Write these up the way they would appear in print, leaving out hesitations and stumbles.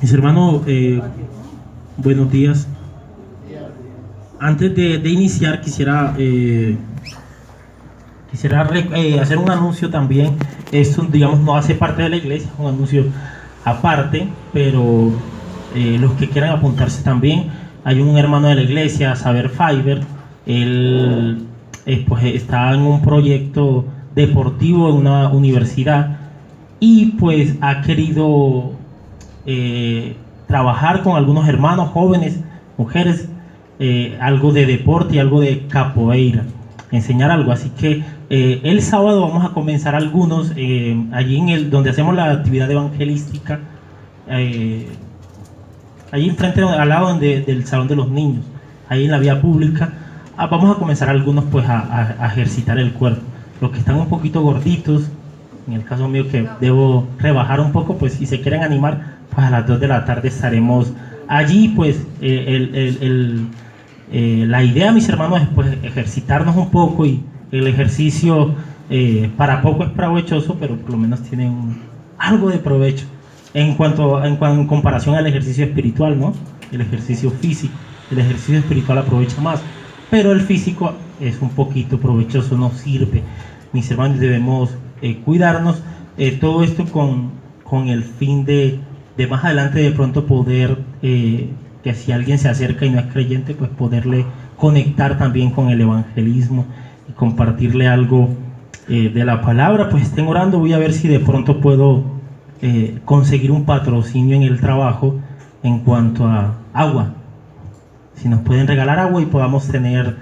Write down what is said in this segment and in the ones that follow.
Mis hermanos, buenos días. Antes de iniciar, quisiera hacer un anuncio también. Esto, digamos, no hace parte de la iglesia, es un anuncio aparte, pero los que quieran apuntarse también. Hay un hermano de la iglesia, Saber Fiber. Él pues, está en un proyecto deportivo en una universidad y pues ha querido trabajar con algunos hermanos jóvenes, mujeres, algo de deporte y algo de capoeira, enseñar algo. Así que el sábado vamos a comenzar algunos allí donde hacemos la actividad evangelística, allí enfrente, al lado del salón de los niños, ahí en la vía pública. Vamos a comenzar algunos pues a ejercitar el cuerpo. Los que están un poquito gorditos, en el caso mío que debo rebajar un poco, pues si se quieren animar, pues a las 2 de la tarde estaremos allí. Pues la idea, mis hermanos, es pues ejercitarnos un poco, y el ejercicio para poco es provechoso, pero por lo menos tiene algo de provecho en comparación al ejercicio espiritual, ¿no? El ejercicio físico, el ejercicio espiritual aprovecha más, pero el físico es un poquito provechoso, nos sirve. Mis hermanos, debemos cuidarnos, todo esto con el fin de más adelante de pronto poder, que si alguien se acerca y no es creyente, pues poderle conectar también con el evangelismo y compartirle algo de la palabra. Pues estén orando, voy a ver si de pronto puedo conseguir un patrocinio en el trabajo en cuanto a agua, si nos pueden regalar agua y podamos tener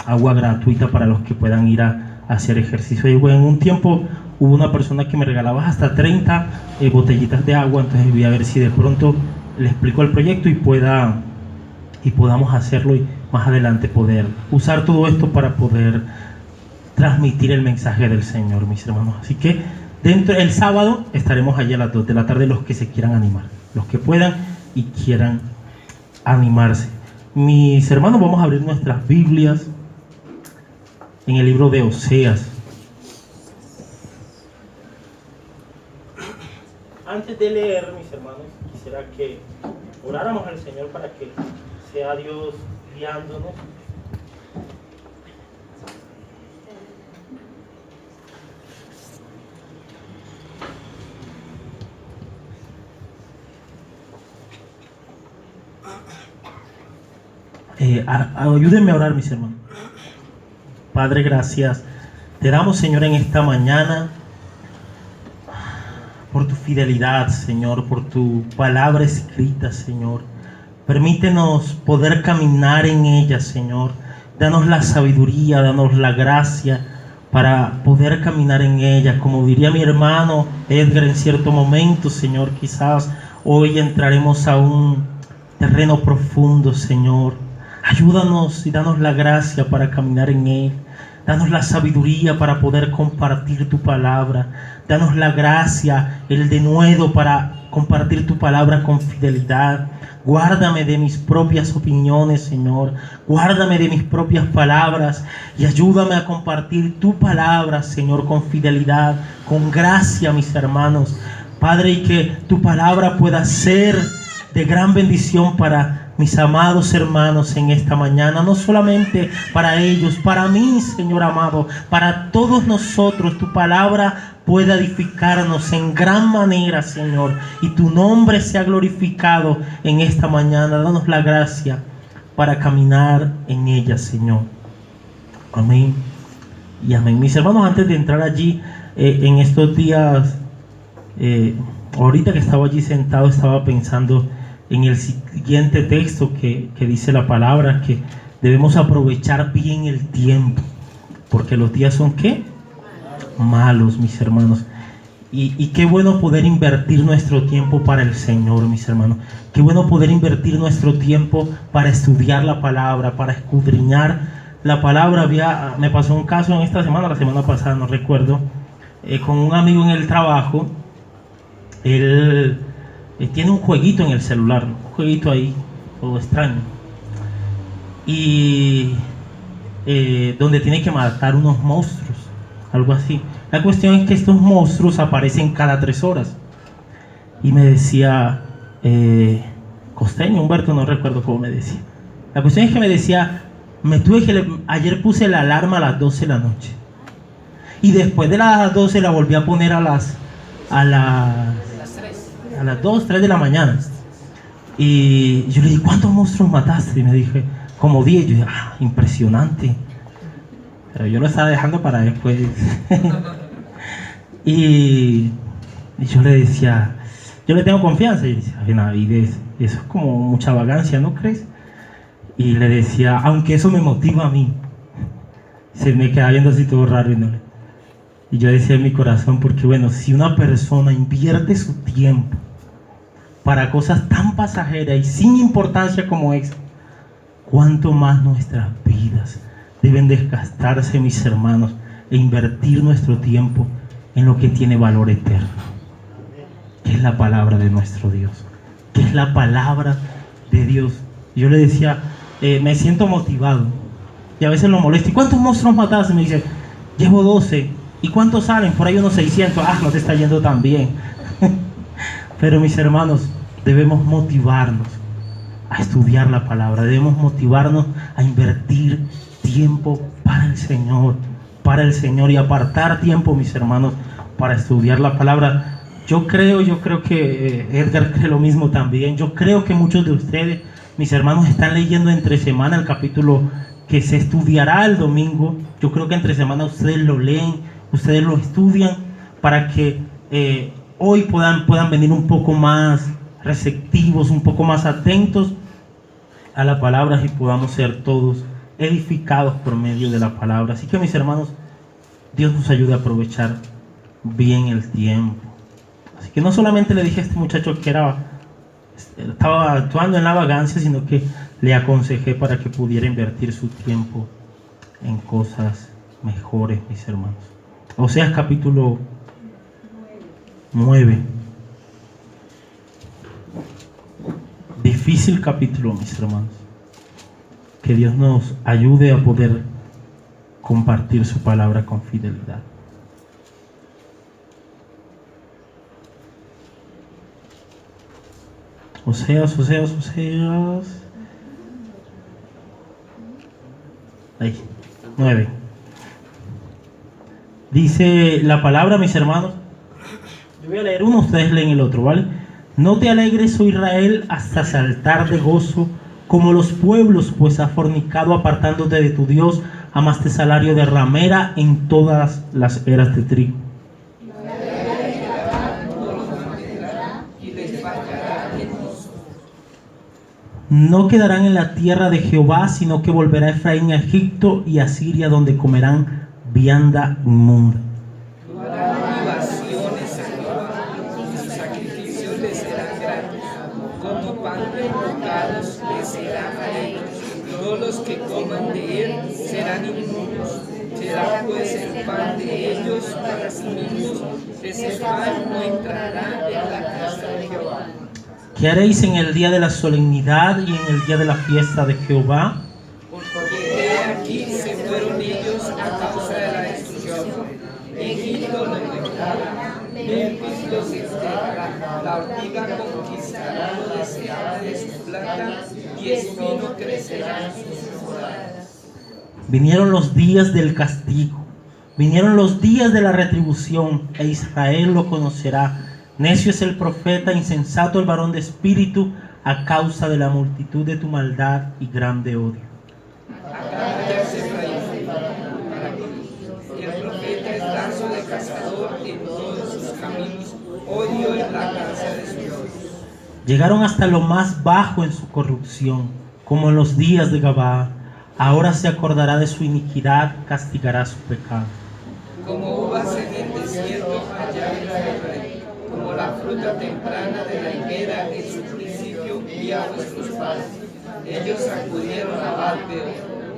agua gratuita para los que puedan ir a hacer ejercicio. Y bueno, en un tiempo hubo una persona que me regalaba hasta 30 botellitas de agua, entonces voy a ver si de pronto le explico el proyecto y podamos hacerlo, y más adelante poder usar todo esto para poder transmitir el mensaje del Señor, mis hermanos. Así que el sábado estaremos allí a las 2 de la tarde, los que se quieran animar, los que puedan y quieran animarse. Mis hermanos, vamos a abrir nuestras Biblias en el libro de Oseas. Antes de leer, mis hermanos, quisiera que oráramos al Señor para que sea Dios guiándonos. Ayúdenme a orar, mis hermanos. Padre, gracias te damos, Señor, en esta mañana por tu fidelidad, Señor, por tu palabra escrita, Señor. Permítenos poder caminar en ella, Señor. Danos la sabiduría, danos la gracia para poder caminar en ella. Como diría mi hermano Edgar en cierto momento, Señor, quizás hoy entraremos a un terreno profundo, Señor. Ayúdanos y danos la gracia para caminar en él. Danos la sabiduría para poder compartir tu palabra. Danos la gracia, el denuedo para compartir tu palabra con fidelidad. Guárdame de mis propias opiniones, Señor. Guárdame de mis propias palabras y ayúdame a compartir tu palabra, Señor, con fidelidad, con gracia, mis hermanos. Padre, y que tu palabra pueda ser de gran bendición para mis amados hermanos en esta mañana, no solamente para ellos, para mí, Señor amado, para todos nosotros. Tu palabra pueda edificarnos en gran manera, Señor, y tu nombre sea glorificado en esta mañana. Danos la gracia para caminar en ella, Señor. Amén y amén. Mis hermanos, antes de entrar allí, en estos días, ahorita que estaba allí sentado, estaba pensando en el siguiente texto que dice la palabra, que debemos aprovechar bien el tiempo, porque los días son ¿qué? Malos, mis hermanos. Y qué bueno poder invertir nuestro tiempo para el Señor, mis hermanos. Qué bueno poder invertir nuestro tiempo para estudiar la palabra, para escudriñar la palabra. Me pasó un caso en esta semana, la semana pasada, no recuerdo, con un amigo en el trabajo. Él tiene un jueguito en el celular, un jueguito ahí, todo extraño, y donde tiene que matar unos monstruos, algo así. La cuestión es que estos monstruos aparecen cada 3 horas, y me decía, Costeño, Humberto, no recuerdo cómo me decía. La cuestión es que me decía, ayer puse la alarma a las 12 de la noche. Y después de las 12 la volví a poner a las 2, 3 de la mañana. Y yo le dije, ¿cuántos monstruos mataste? Y me dije, como 10. Yo dije, impresionante. Pero yo lo estaba dejando para después. y yo le decía, yo le tengo confianza. Y decía, Benavides, eso es como mucha vagancia, ¿no crees? Y le decía, aunque eso me motiva a mí. Se me quedaba viendo así todo raro. Y yo decía en mi corazón, porque bueno, si una persona invierte su tiempo para cosas tan pasajeras y sin importancia como esa, cuánto más nuestras vidas deben desgastarse, mis hermanos, e invertir nuestro tiempo en lo que tiene valor eterno, que es la palabra de nuestro Dios, que es la palabra de Dios. Yo le decía, me siento motivado, y a veces lo molesto. ¿Y cuántos monstruos mataste? Y me dice, llevo 12. ¿Y cuántos salen? Por ahí unos 600. No te está yendo tan bien. Pero mis hermanos, debemos motivarnos a estudiar la palabra, debemos motivarnos a invertir tiempo para el Señor y apartar tiempo, mis hermanos, para estudiar la palabra. Yo creo que Edgar cree lo mismo también. Yo creo que muchos de ustedes, mis hermanos, están leyendo entre semana el capítulo que se estudiará el domingo. Yo creo que entre semana ustedes lo leen, ustedes lo estudian, para que hoy puedan venir un poco más receptivos, un poco más atentos a la palabra, y podamos ser todos edificados por medio de la palabra. Así que, mis hermanos, Dios nos ayude a aprovechar bien el tiempo. Así que no solamente le dije a este muchacho que estaba actuando en la vagancia, sino que le aconsejé para que pudiera invertir su tiempo en cosas mejores, mis hermanos. Oseas capítulo 9. Difícil capítulo, mis hermanos. Que Dios nos ayude a poder compartir su palabra con fidelidad. Oseas. Ahí, 9. Dice la palabra, mis hermanos. Yo voy a leer uno, ustedes leen el otro, ¿vale? No te alegres, oh Israel, hasta saltar de gozo como los pueblos, pues has fornicado apartándote de tu Dios, amaste salario de ramera en todas las eras de trigo. No quedarán en la tierra de Jehová, sino que volverá Efraín a Egipto y a Siria, donde comerán vianda inmunda. Todos los que coman de él serán inmundos. Será pues el pan de ellos para sí mismos. Ese pan no entrará en la casa de Jehová. ¿Qué haréis en el día de la solemnidad y en el día de la fiesta de Jehová? Porque de aquí se fueron ellos a causa de la destrucción. Egipto los devorará, Memphis los enterrará, la hormiga conquistará lo deseable de su plata, y espino crecerá en sus moradas. Vinieron los días del castigo, vinieron los días de la retribución, e Israel lo conocerá. Necio es el profeta, insensato el varón de espíritu, a causa de la multitud de tu maldad y grande odio. El profeta es lazo de cazador en todos sus caminos, odio en la casa de su Dios. Llegaron hasta lo más bajo en su corrupción, como en los días de Gabaa. Ahora se acordará de su iniquidad, castigará su pecado. Como uvas en el desierto allá en Israel, como la fruta temprana de la higuera en su principio vi a vuestros padres. Ellos acudieron a Baal-peor,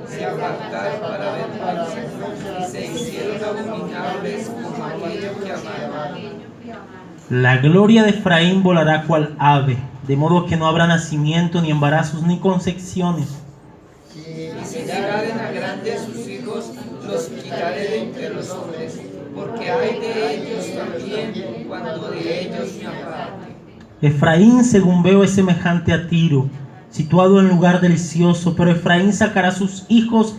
se apartaron para vergüenza y se hicieron abominables como aquello que amaban. La gloria de Efraín volará cual ave, de modo que no habrá nacimiento, ni embarazos, ni concepciones. Y si llegaren a grandes sus hijos, los quitaré de entre los hombres, porque hay de ellos también cuando de ellos me aparte. Efraín, según veo, es semejante a Tiro, situado en lugar delicioso, pero Efraín sacará a sus hijos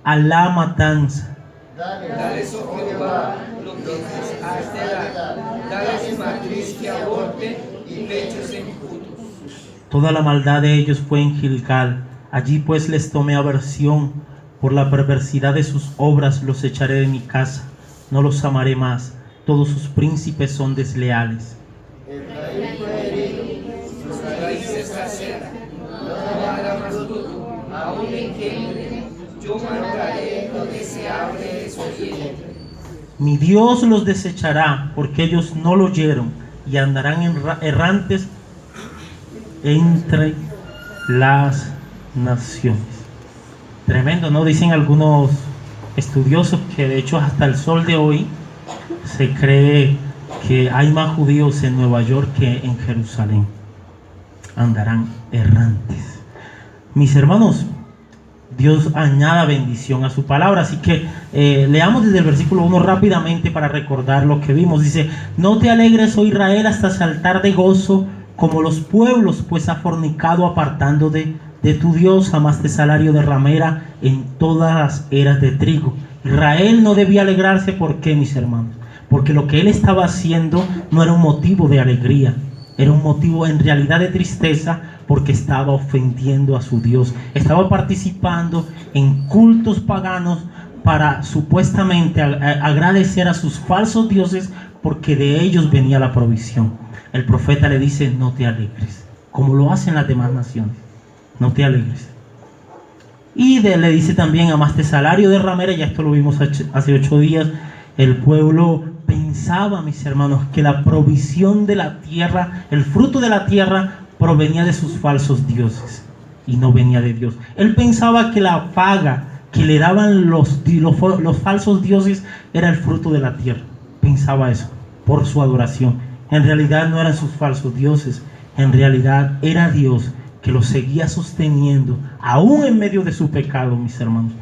a la matanza. Dales, oh Jehová, lo que les has de dar. Dales matriz que aborte y pechos enjutos. Toda la maldad de ellos fue en Gilgal. Allí pues les tomé aversión. Por la perversidad de sus obras los echaré de mi casa. No los amaré más. Todos sus príncipes son desleales. Efraín fue herido, sus raíces caseras. No hará más fruto, aún en que yo mataré lo deseable de su vientre. Mi Dios los desechará, porque ellos no lo oyeron, y andarán errantes entre las naciones. Tremendo, ¿no? Dicen algunos estudiosos que de hecho hasta el sol de hoy se cree que hay más judíos en Nueva York que en Jerusalén. Andarán errantes. Mis hermanos, Dios añada bendición a su palabra, así que leamos desde el versículo 1 rápidamente para recordar lo que vimos. Dice: no te alegres, oh Israel, hasta saltar de gozo como los pueblos, pues ha fornicado apartando de tu Dios, amaste salario de ramera en todas las eras de trigo. Israel no debía alegrarse. ¿Por qué, mis hermanos? Porque lo que él estaba haciendo no era un motivo de alegría, era un motivo en realidad de tristeza, porque estaba ofendiendo a su Dios. Estaba participando en cultos paganos para supuestamente agradecer a sus falsos dioses, porque de ellos venía la provisión. El profeta le dice: no te alegres, como lo hacen las demás naciones. No te alegres. Y le dice también: amaste salario de ramera. Ya esto lo vimos hace 8 días. El pueblo pensaba, mis hermanos, que la provisión de la tierra, el fruto de la tierra, provenía de sus falsos dioses y no venía de Dios. Él pensaba que la paga que le daban los falsos dioses era el fruto de la tierra. Pensaba eso por su adoración. En realidad no eran sus falsos dioses. En realidad era Dios que los seguía sosteniendo, aún en medio de su pecado, mis hermanos.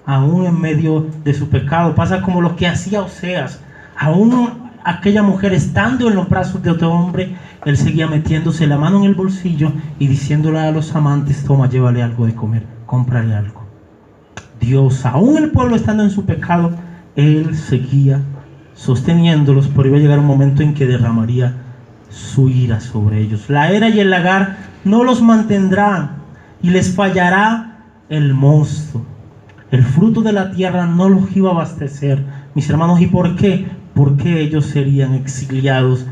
Aún en medio de su pecado. Pasa como lo que hacía Oseas. Aún aquella mujer estando en los brazos de otro hombre, él seguía metiéndose la mano en el bolsillo y diciéndole a los amantes: toma, llévale algo de comer, cómprale algo. Dios, aún el pueblo estando en su pecado, él seguía sosteniéndolos, pero iba a llegar un momento en que derramaría su ira sobre ellos. La era y el lagar no los mantendrán, y les fallará el mosto. El fruto de la tierra no los iba a abastecer, mis hermanos. ¿Y por qué? Porque ellos serían exiliados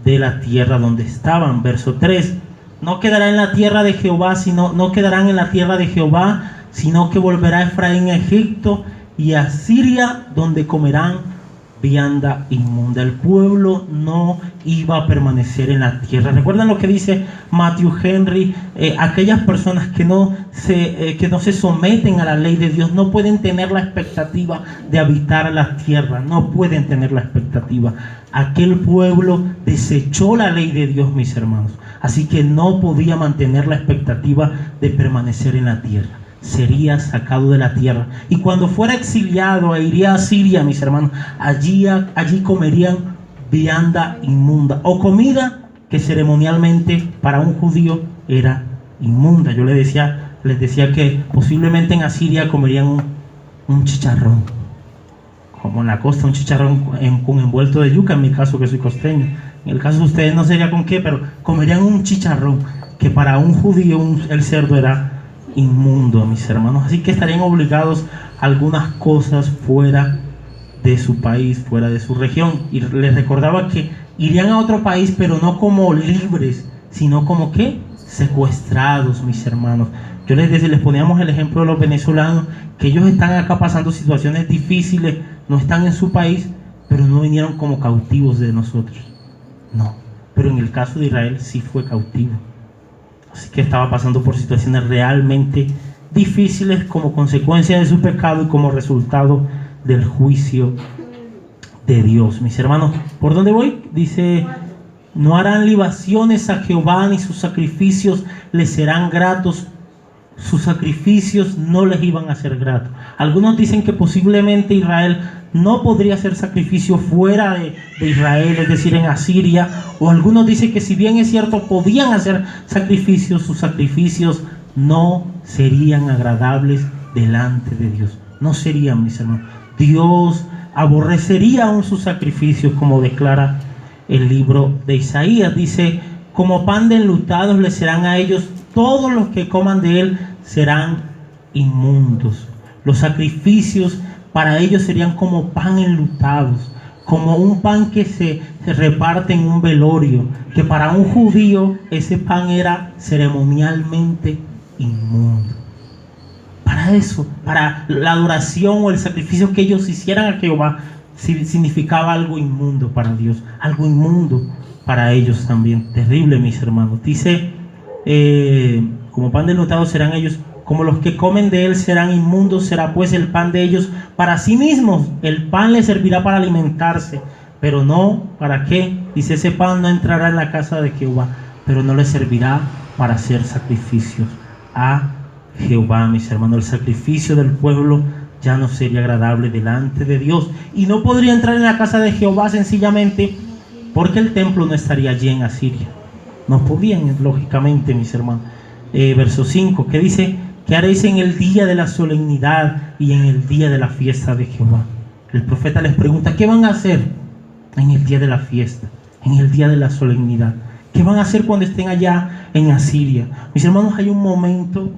de la tierra donde estaban. Verso 3: no quedará en la tierra de Jehová, no quedarán en la tierra de Jehová, sino que volverá Efraín a Egipto y a Siria, donde comerán vianda inmunda. El pueblo no iba a permanecer en la tierra. ¿Recuerdan lo que dice Matthew Henry? Aquellas personas que no se someten a la ley de Dios no pueden tener la expectativa de habitar la tierra. No pueden tener la expectativa. Aquel pueblo desechó la ley de Dios, mis hermanos. Así que no podía mantener la expectativa de permanecer en la tierra. Sería sacado de la tierra, y cuando fuera exiliado iría a Siria, mis hermanos. Allí comerían vianda inmunda, o comida que ceremonialmente para un judío era inmunda. Yo les decía que posiblemente en Asiria comerían un chicharrón, como en la costa, un chicharrón con envuelto de yuca, en mi caso que soy costeño. En el caso de ustedes no sería con qué, pero comerían un chicharrón, que para un judío el cerdo era inmundo, mis hermanos. Así que estarían obligados a algunas cosas fuera de su país, fuera de su región. Y les recordaba que irían a otro país, pero no como libres, sino como que secuestrados, mis hermanos. Yo les poníamos el ejemplo de los venezolanos, que ellos están acá pasando situaciones difíciles, no están en su país, pero no vinieron como cautivos de nosotros. No, pero en el caso de Israel sí fue cautivo. Así que estaba pasando por situaciones realmente difíciles como consecuencia de su pecado y como resultado del juicio de Dios. Mis hermanos, ¿por dónde voy? Dice: no harán libaciones a Jehová, ni sus sacrificios les serán gratos. sus sacrificios no les iban a ser gratos. Algunos dicen que posiblemente Israel no podría hacer sacrificio fuera de Israel, es decir, en Asiria. O algunos dicen que si bien es cierto, podían hacer sacrificios, sus sacrificios no serían agradables delante de Dios. No serían, mis hermanos. Dios aborrecería aún sus sacrificios, como declara el libro de Isaías. Dice: como pan de enlutados les serán a ellos, todos los que coman de él serán inmundos. Los sacrificios para ellos serían como pan enlutados, como un pan que se reparte en un velorio, que para un judío ese pan era ceremonialmente inmundo. Para eso, para la adoración o el sacrificio que ellos hicieran a Jehová, significaba algo inmundo para Dios, algo inmundo para ellos también. Terrible, mis hermanos. Dice: como pan de enlutado serán ellos, como los que comen de él serán inmundos, será pues el pan de ellos para sí mismos. El pan les servirá para alimentarse, pero no, ¿para qué? Dice: ese pan no entrará en la casa de Jehová, pero no les servirá para hacer sacrificios a Jehová, mis hermanos. El sacrificio del pueblo ya no sería agradable delante de Dios, y no podría entrar en la casa de Jehová sencillamente porque el templo no estaría allí en Asiria. No podían, lógicamente, mis hermanos. Verso 5, que dice: ¿qué haréis en el día de la solemnidad y en el día de la fiesta de Jehová? El profeta les pregunta: ¿qué van a hacer en el día de la fiesta, en el día de la solemnidad? ¿Qué van a hacer cuando estén allá en Asiria? Mis hermanos, hay un momento,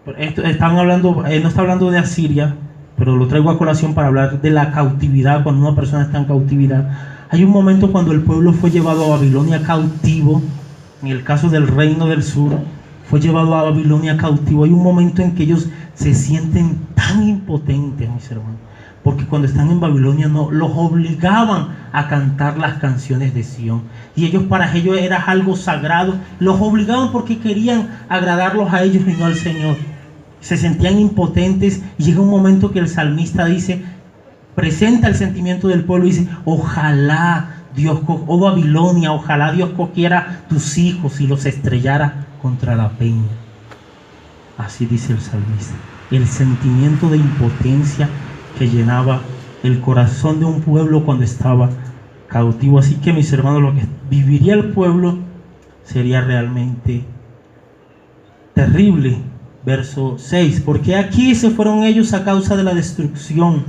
no está hablando de Asiria, pero lo traigo a colación para hablar de la cautividad, cuando una persona está en cautividad. Hay un momento cuando el pueblo fue llevado a Babilonia cautivo. En el caso del reino del sur, fue llevado a Babilonia cautivo. Hay un momento en que ellos se sienten tan impotentes, mis hermanos, porque cuando están en Babilonia los obligaban a cantar las canciones de Sión, y para ellos era algo sagrado. Los obligaban porque querían agradarlos a ellos y no al Señor. Se sentían impotentes, y llega un momento que el salmista dice, presenta el sentimiento del pueblo y dice: ojalá Dios, oh Babilonia, ojalá Dios cogiera tus hijos y los estrellara contra la peña. Así dice el salmista. El sentimiento de impotencia que llenaba el corazón de un pueblo cuando estaba cautivo. Así que, mis hermanos, lo que viviría el pueblo sería realmente terrible. Verso 6, porque aquí se fueron ellos a causa de la destrucción.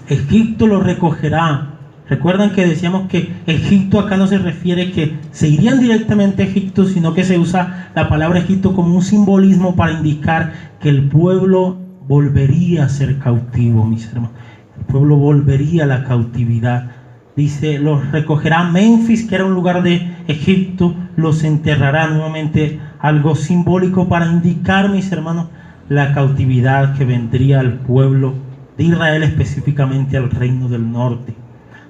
Egipto los recogerá. Recuerdan que decíamos que Egipto acá no se refiere que se irían directamente a Egipto, sino que se usa la palabra Egipto como un simbolismo para indicar que el pueblo volvería a ser cautivo, mis hermanos. El pueblo volvería a la cautividad. Dice: los recogerá Menfis, que era un lugar de Egipto, los enterrará. Nuevamente algo simbólico para indicar, mis hermanos, la cautividad que vendría al pueblo de Israel, específicamente al reino del norte.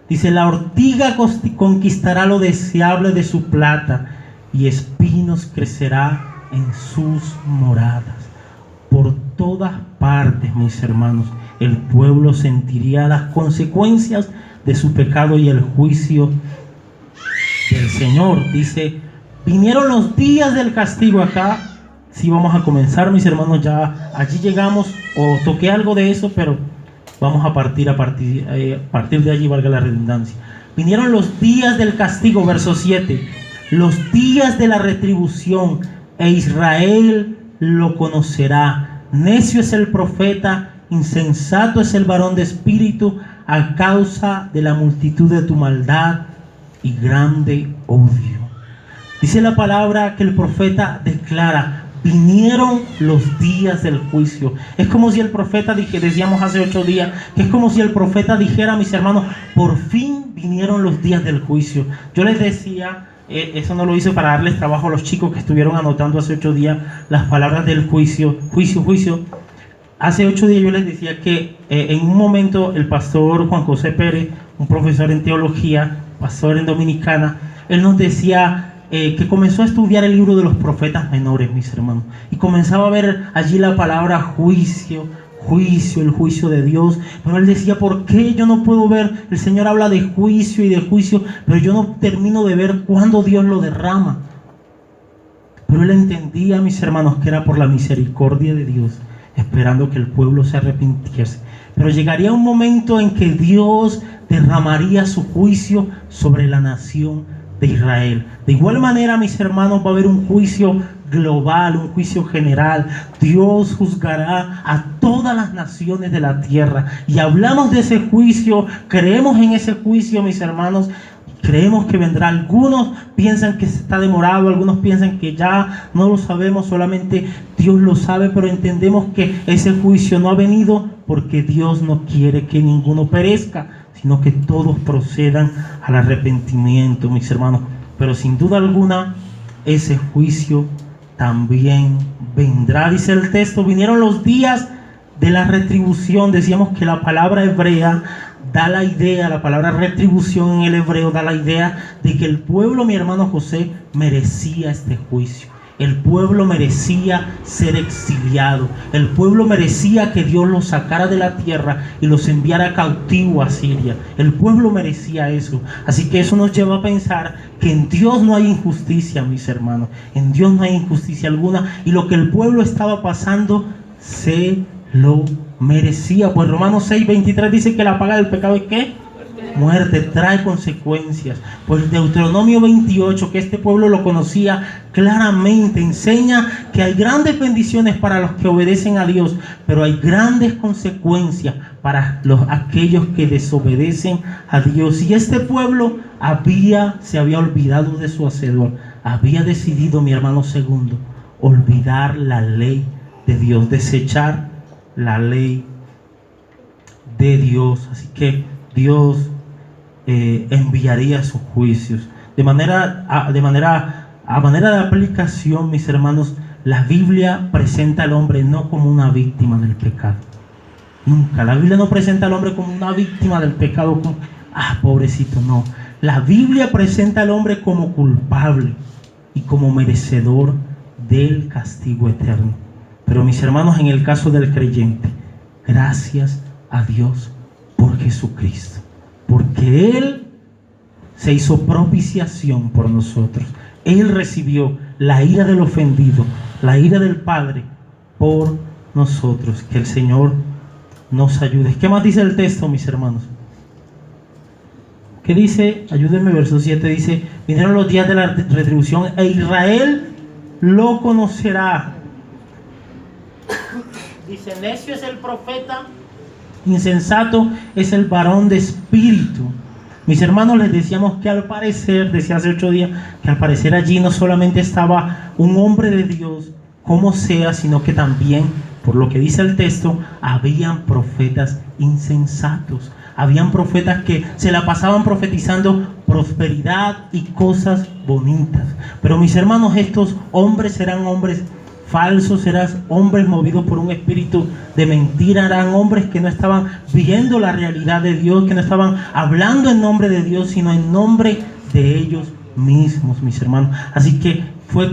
Dice: la ortiga conquistará lo deseable de su plata, y espinos crecerá en sus moradas. Por todas partes, mis hermanos, el pueblo sentiría las consecuencias de su pecado y el juicio del Señor. Dice: vinieron los días del castigo. Acá sí vamos a comenzar, mis hermanos, ya allí llegamos, o toqué algo de eso, pero vamos a partir de allí, valga la redundancia. Vinieron los días del castigo, verso 7, los días de la retribución, e Israel lo conocerá. Necio es el profeta, insensato es el varón de espíritu, a causa de la multitud de tu maldad y grande odio. Dice la palabra que el profeta declara: vinieron los días del juicio. Es como si el profeta decíamos hace 8 días, que es como si el profeta dijera, mis hermanos, por fin vinieron los días del juicio. Yo les decía, eso no lo hice para darles trabajo a los chicos que estuvieron anotando hace 8 días las palabras del juicio. Hace 8 días yo les decía que en un momento el pastor Juan José Pérez, un profesor en teología, pastor en Dominicana, él nos decía que comenzó a estudiar el libro de los profetas menores, mis hermanos, y comenzaba a ver allí la palabra juicio, el juicio de Dios. Pero él decía: ¿por qué yo no puedo ver? El Señor habla de juicio y de juicio, pero yo no termino de ver cuándo Dios lo derrama. Pero él entendía, mis hermanos, que era por la misericordia de Dios, esperando que el pueblo se arrepintiese. Pero llegaría un momento en que Dios derramaría su juicio sobre la nación de Israel. De igual manera, mis hermanos, va a haber un juicio global, un juicio general. Dios juzgará a todas las naciones de la tierra. Y hablamos de ese juicio, creemos en ese juicio, mis hermanos. Creemos que vendrá. Algunos piensan que está demorado, algunos piensan que ya no lo sabemos, solamente Dios lo sabe, pero entendemos que ese juicio no ha venido porque Dios no quiere que ninguno perezca, sino que todos procedan al arrepentimiento, mis hermanos. Pero sin duda alguna, ese juicio también vendrá. Dice el texto, vinieron los días de la retribución. Decíamos que la palabra hebrea da la idea, la palabra retribución en el hebreo da la idea de que el pueblo, mi hermano José, merecía este juicio. El pueblo merecía ser exiliado. El pueblo merecía que Dios los sacara de la tierra y los enviara cautivo a Siria. El pueblo merecía eso. Así que eso nos lleva a pensar que en Dios no hay injusticia, mis hermanos. En Dios no hay injusticia alguna. Y lo que el pueblo estaba pasando se lo merecía. Pues Romanos 6:23 dice que la paga del pecado es ¿qué? Muerte, trae consecuencias. Pues Deuteronomio 28, que este pueblo lo conocía claramente, enseña que hay grandes bendiciones para los que obedecen a Dios, pero hay grandes consecuencias para aquellos que desobedecen a Dios. Y este pueblo se había olvidado de su hacedor, había decidido, mi hermano segundo, olvidar la ley de Dios, desechar la ley de Dios. Así que Dios enviaría sus juicios. A manera de aplicación, mis hermanos, la Biblia presenta al hombre no como una víctima del pecado. Nunca. La Biblia no presenta al hombre como una víctima del pecado, como, pobrecito, no. La Biblia presenta al hombre como culpable y como merecedor del castigo eterno. Pero mis hermanos, en el caso del creyente, gracias a Dios por Jesucristo, porque Él se hizo propiciación por nosotros. Él recibió la ira del ofendido, la ira del Padre por nosotros. Que el Señor nos ayude. ¿Qué más dice el texto, mis hermanos? ¿Qué dice? Ayúdenme, verso 7 dice: vinieron los días de la retribución e Israel lo conocerá. Dice: necio es el profeta, insensato es el varón de espíritu. Mis hermanos, les decíamos que al parecer, decía hace 8 días, que al parecer allí no solamente estaba un hombre de Dios como sea, sino que también, por lo que dice el texto, habían profetas insensatos. Habían profetas que se la pasaban profetizando prosperidad y cosas bonitas. Pero mis hermanos, estos hombres eran hombres falsos, eran hombres movidos por un espíritu de mentira, eran hombres que no estaban viendo la realidad de Dios, que no estaban hablando en nombre de Dios, sino en nombre de ellos mismos, mis hermanos. Así que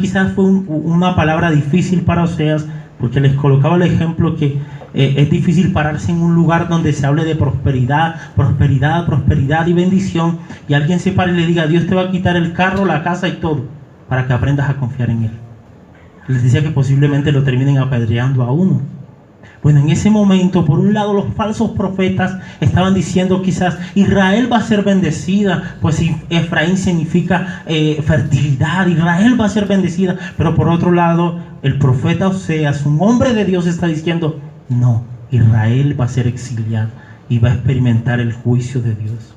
quizás fue una palabra difícil para Oseas, porque les colocaba el ejemplo que es difícil pararse en un lugar donde se hable de prosperidad y bendición, y alguien se pare y le diga: Dios te va a quitar el carro, la casa y todo, para que aprendas a confiar en Él. Les decía que posiblemente lo terminen apedreando a uno. Bueno, en ese momento, por un lado, los falsos profetas estaban diciendo quizás Israel va a ser bendecida, pues Efraín significa fertilidad, Israel va a ser bendecida. Pero por otro lado, el profeta Oseas, un hombre de Dios, está diciendo: no, Israel va a ser exiliado y va a experimentar el juicio de Dios.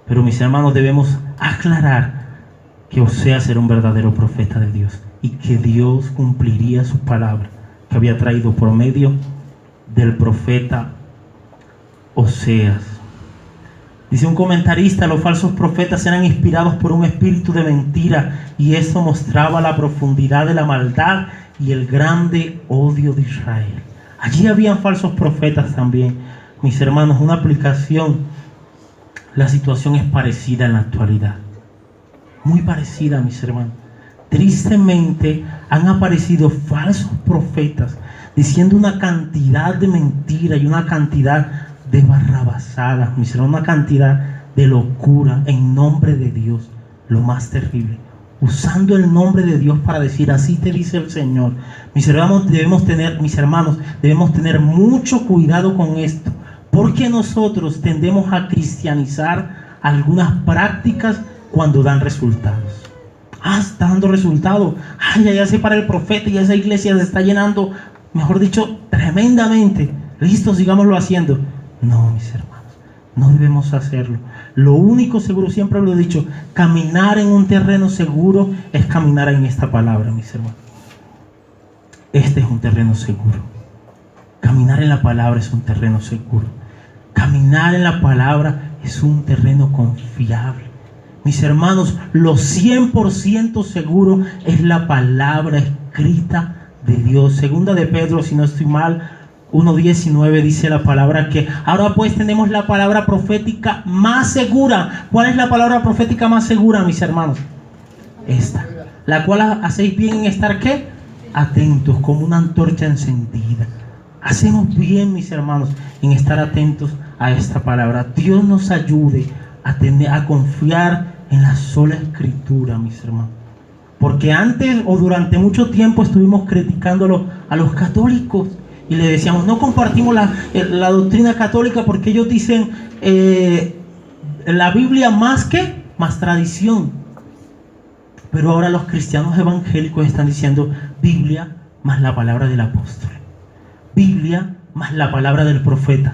Pero mis hermanos, debemos aclarar que Oseas era un verdadero profeta de Dios y que Dios cumpliría su palabra que había traído por medio del profeta Oseas. Dice un comentarista: los falsos profetas eran inspirados por un espíritu de mentira, y eso mostraba la profundidad de la maldad y el grande odio de Israel. Allí habían falsos profetas también. Mis hermanos, una aplicación: la situación es parecida en la actualidad, muy parecida, mis hermanos. Tristemente han aparecido falsos profetas diciendo una cantidad de mentiras y una cantidad de barrabasadas, mis hermanos, una cantidad de locura en nombre de Dios. Lo más terrible, usando el nombre de Dios para decir: así te dice el Señor. Mis hermanos, debemos tener mucho cuidado con esto, porque nosotros tendemos a cristianizar algunas prácticas cuando dan resultados. Está dando resultados. Ya se para el profeta y esa iglesia se está llenando, mejor dicho, tremendamente. Listo, sigámoslo haciendo. No, mis hermanos, no debemos hacerlo. Lo único seguro, siempre lo he dicho, caminar en un terreno seguro es caminar en esta palabra, mis hermanos. Este es un terreno seguro. Caminar en la palabra es un terreno seguro. Caminar en la palabra es un terreno confiable. Mis hermanos, lo 100% seguro es la palabra escrita de Dios. Segunda de Pedro, si no estoy mal, 1:19 dice la palabra que ahora pues tenemos la palabra profética más segura. ¿Cuál es la palabra profética más segura, mis hermanos? Esta, la cual hacéis bien en estar ¿qué? Atentos, como una antorcha encendida. Hacemos bien, mis hermanos, en estar atentos a esta palabra. Dios nos ayude a confiar en la sola escritura, mis hermanos. Porque antes o durante mucho tiempo estuvimos criticándolo a los católicos y le decíamos: no compartimos la doctrina católica porque ellos dicen la Biblia más tradición. Pero ahora los cristianos evangélicos están diciendo Biblia más la palabra del apóstol, Biblia más la palabra del profeta,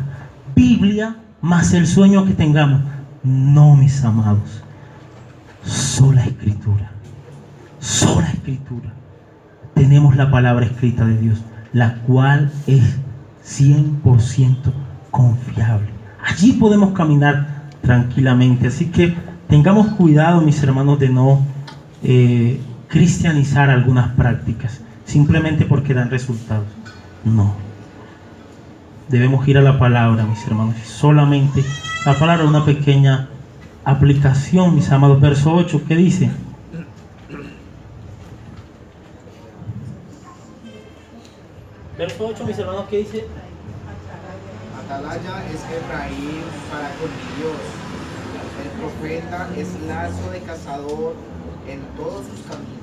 Biblia más el sueño que tengamos. No, mis amados, sola escritura, sola escritura. Tenemos la palabra escrita de Dios, la cual es 100% confiable. Allí podemos caminar tranquilamente. Así que tengamos cuidado, mis hermanos, de no cristianizar algunas prácticas simplemente porque dan resultados. No. Debemos ir a la palabra, mis hermanos. Solamente la palabra, una pequeña aplicación, mis amados. Verso 8, ¿qué dice? Verso 8, mis hermanos, ¿qué dice? Atalaya es Efraín para con Dios. El profeta es lazo de cazador en todos sus caminos.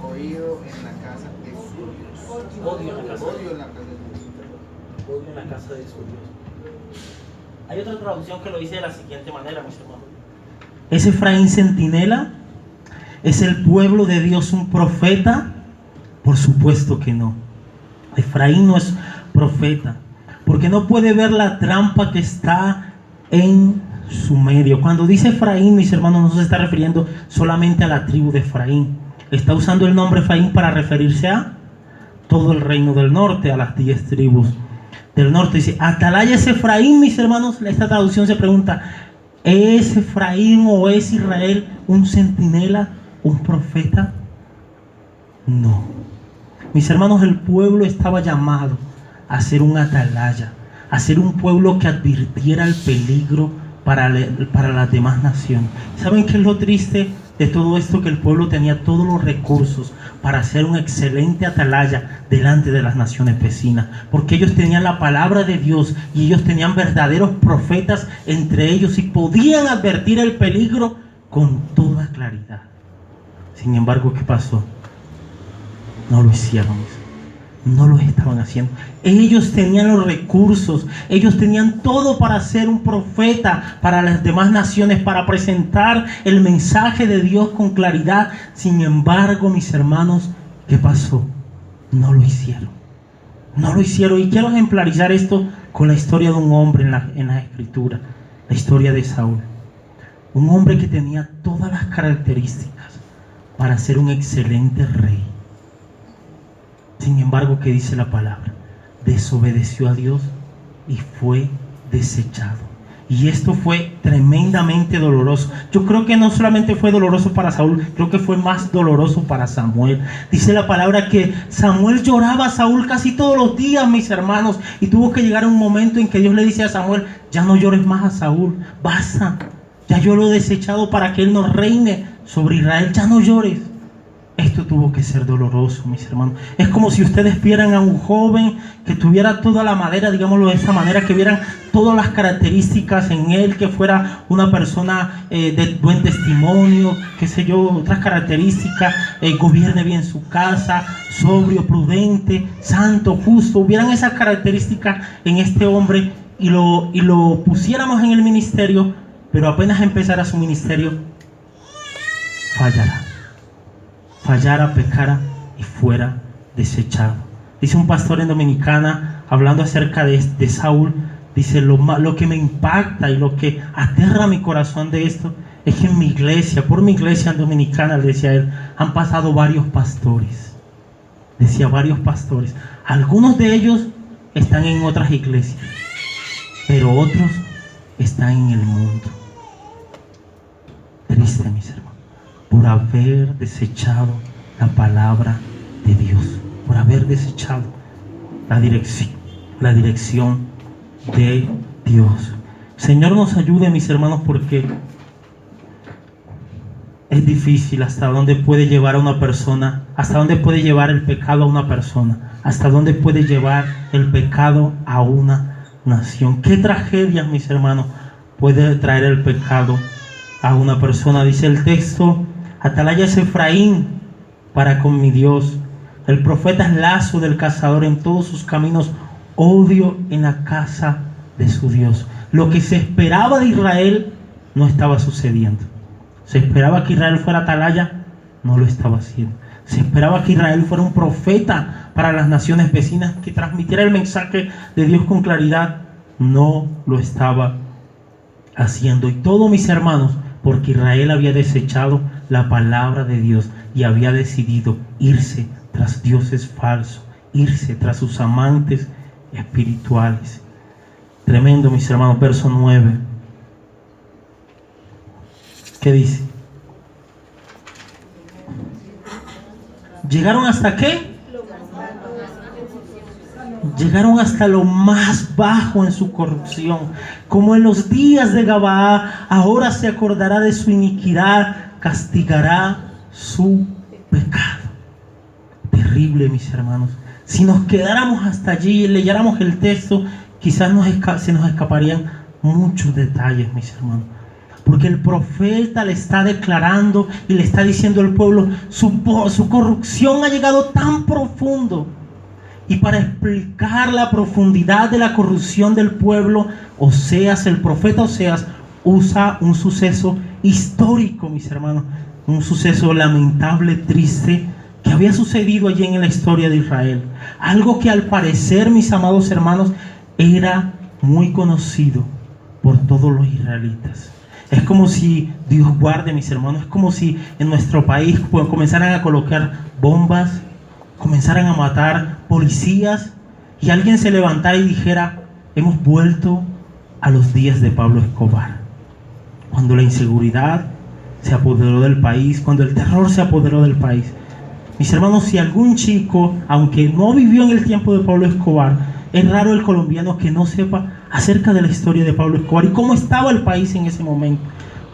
Oído en la casa de su Dios. Odio en la casa de Odio en la casa de su Dios. Odio en la casa de su Dios. Hay otra traducción que lo dice de la siguiente manera, mis hermanos. ¿Es Efraín centinela? ¿Es el pueblo de Dios un profeta? Por supuesto que no. Efraín no es profeta, porque no puede ver la trampa que está en su medio. Cuando dice Efraín, mis hermanos, no se está refiriendo solamente a la tribu de Efraín. Está usando el nombre Efraín para referirse a todo el reino del norte, a las 10 tribus del norte. Dice, Atalaya es Efraín, mis hermanos. Esta traducción se pregunta, ¿es Efraín o es Israel un centinela, un profeta? No. Mis hermanos, el pueblo estaba llamado a ser un atalaya, a ser un pueblo que advirtiera el peligro para las demás naciones. ¿Saben qué es lo triste de todo esto? Que el pueblo tenía todos los recursos para ser un excelente atalaya delante de las naciones vecinas, porque ellos tenían la palabra de Dios y ellos tenían verdaderos profetas entre ellos y podían advertir el peligro con toda claridad. Sin embargo, ¿qué pasó? No lo hicieron, no lo estaban haciendo. Ellos tenían los recursos, ellos tenían todo para ser un profeta para las demás naciones, para presentar el mensaje de Dios con claridad. Sin embargo, mis hermanos, ¿qué pasó? No lo hicieron. No lo hicieron. Y quiero ejemplarizar esto con la historia de un hombre en la Escritura, la historia de Saúl. Un hombre que tenía todas las características para ser un excelente rey. Sin embargo, ¿qué dice la palabra? Desobedeció a Dios y fue desechado. Y esto fue tremendamente doloroso. Yo creo que no solamente fue doloroso para Saúl, creo que fue más doloroso para Samuel. Dice la palabra que Samuel lloraba a Saúl casi todos los días, mis hermanos. Y tuvo que llegar un momento en que Dios le dice a Samuel, ya no llores más a Saúl, basta. Ya yo lo he desechado para que él no reine sobre Israel, ya no llores. Esto esto tuvo que ser doloroso, mis hermanos. Es como si ustedes vieran a un joven que tuviera toda la madera, digámoslo de esta manera, que vieran todas las características en él, que fuera una persona de buen testimonio, qué sé yo, otras características, gobierne bien su casa, sobrio, prudente, santo, justo. Hubieran esas características en este hombre y lo pusiéramos en el ministerio, pero apenas empezara su ministerio, fallara, pecara y fuera desechado. Dice un pastor en Dominicana, hablando acerca de Saúl, dice: lo que me impacta y lo que aterra mi corazón de esto es que en mi iglesia, por mi iglesia en Dominicana, le decía él, han pasado varios pastores. Decía varios pastores. Algunos de ellos están en otras iglesias, pero otros están en el mundo. Triste, mis hermanos, por haber desechado la palabra de Dios, por haber desechado la dirección de Dios. Señor, nos ayude, mis hermanos, porque es difícil hasta dónde puede llevar a una persona, hasta dónde puede llevar el pecado a una persona, hasta dónde puede llevar el pecado a una nación. Qué tragedias, mis hermanos, puede traer el pecado a una persona. Dice el texto: atalaya es Efraín para con mi Dios, el profeta es lazo del cazador, en todos sus caminos odio en la casa de su Dios. Lo que se esperaba de Israel no estaba sucediendo. Se esperaba que Israel fuera atalaya, no lo estaba haciendo. Se esperaba que Israel fuera un profeta para las naciones vecinas, que transmitiera el mensaje de Dios con claridad, no lo estaba haciendo. Y todo, mis hermanos, porque Israel había desechado la palabra de Dios y había decidido irse tras dioses falsos, irse tras sus amantes espirituales. Tremendo, mis hermanos. Verso 9. ¿Qué dice? ¿Llegaron hasta qué? Llegaron hasta lo más bajo en su corrupción. Como en los días de Gabaa, ahora se acordará de su iniquidad, castigará su pecado. Terrible, mis hermanos. Si nos quedáramos hasta allí y leyéramos el texto, quizás se nos escaparían muchos detalles, mis hermanos. Porque el profeta le está declarando y le está diciendo al pueblo, su corrupción ha llegado tan profundo. Y para explicar la profundidad de la corrupción del pueblo, Oseas, el profeta Oseas, usa un suceso histórico, mis hermanos. Un suceso lamentable, triste, que había sucedido allí en la historia de Israel. Algo que al parecer, mis amados hermanos, era muy conocido por todos los israelitas. Es como si, Dios guarde, mis hermanos, es como si en nuestro país comenzaran a colocar bombas, comenzaran a matar policías y alguien se levantara y dijera: hemos vuelto a los días de Pablo Escobar, cuando la inseguridad se apoderó del país, cuando el terror se apoderó del país. Mis hermanos, si algún chico, aunque no vivió en el tiempo de Pablo Escobar, es raro el colombiano que no sepa acerca de la historia de Pablo Escobar y cómo estaba el país en ese momento.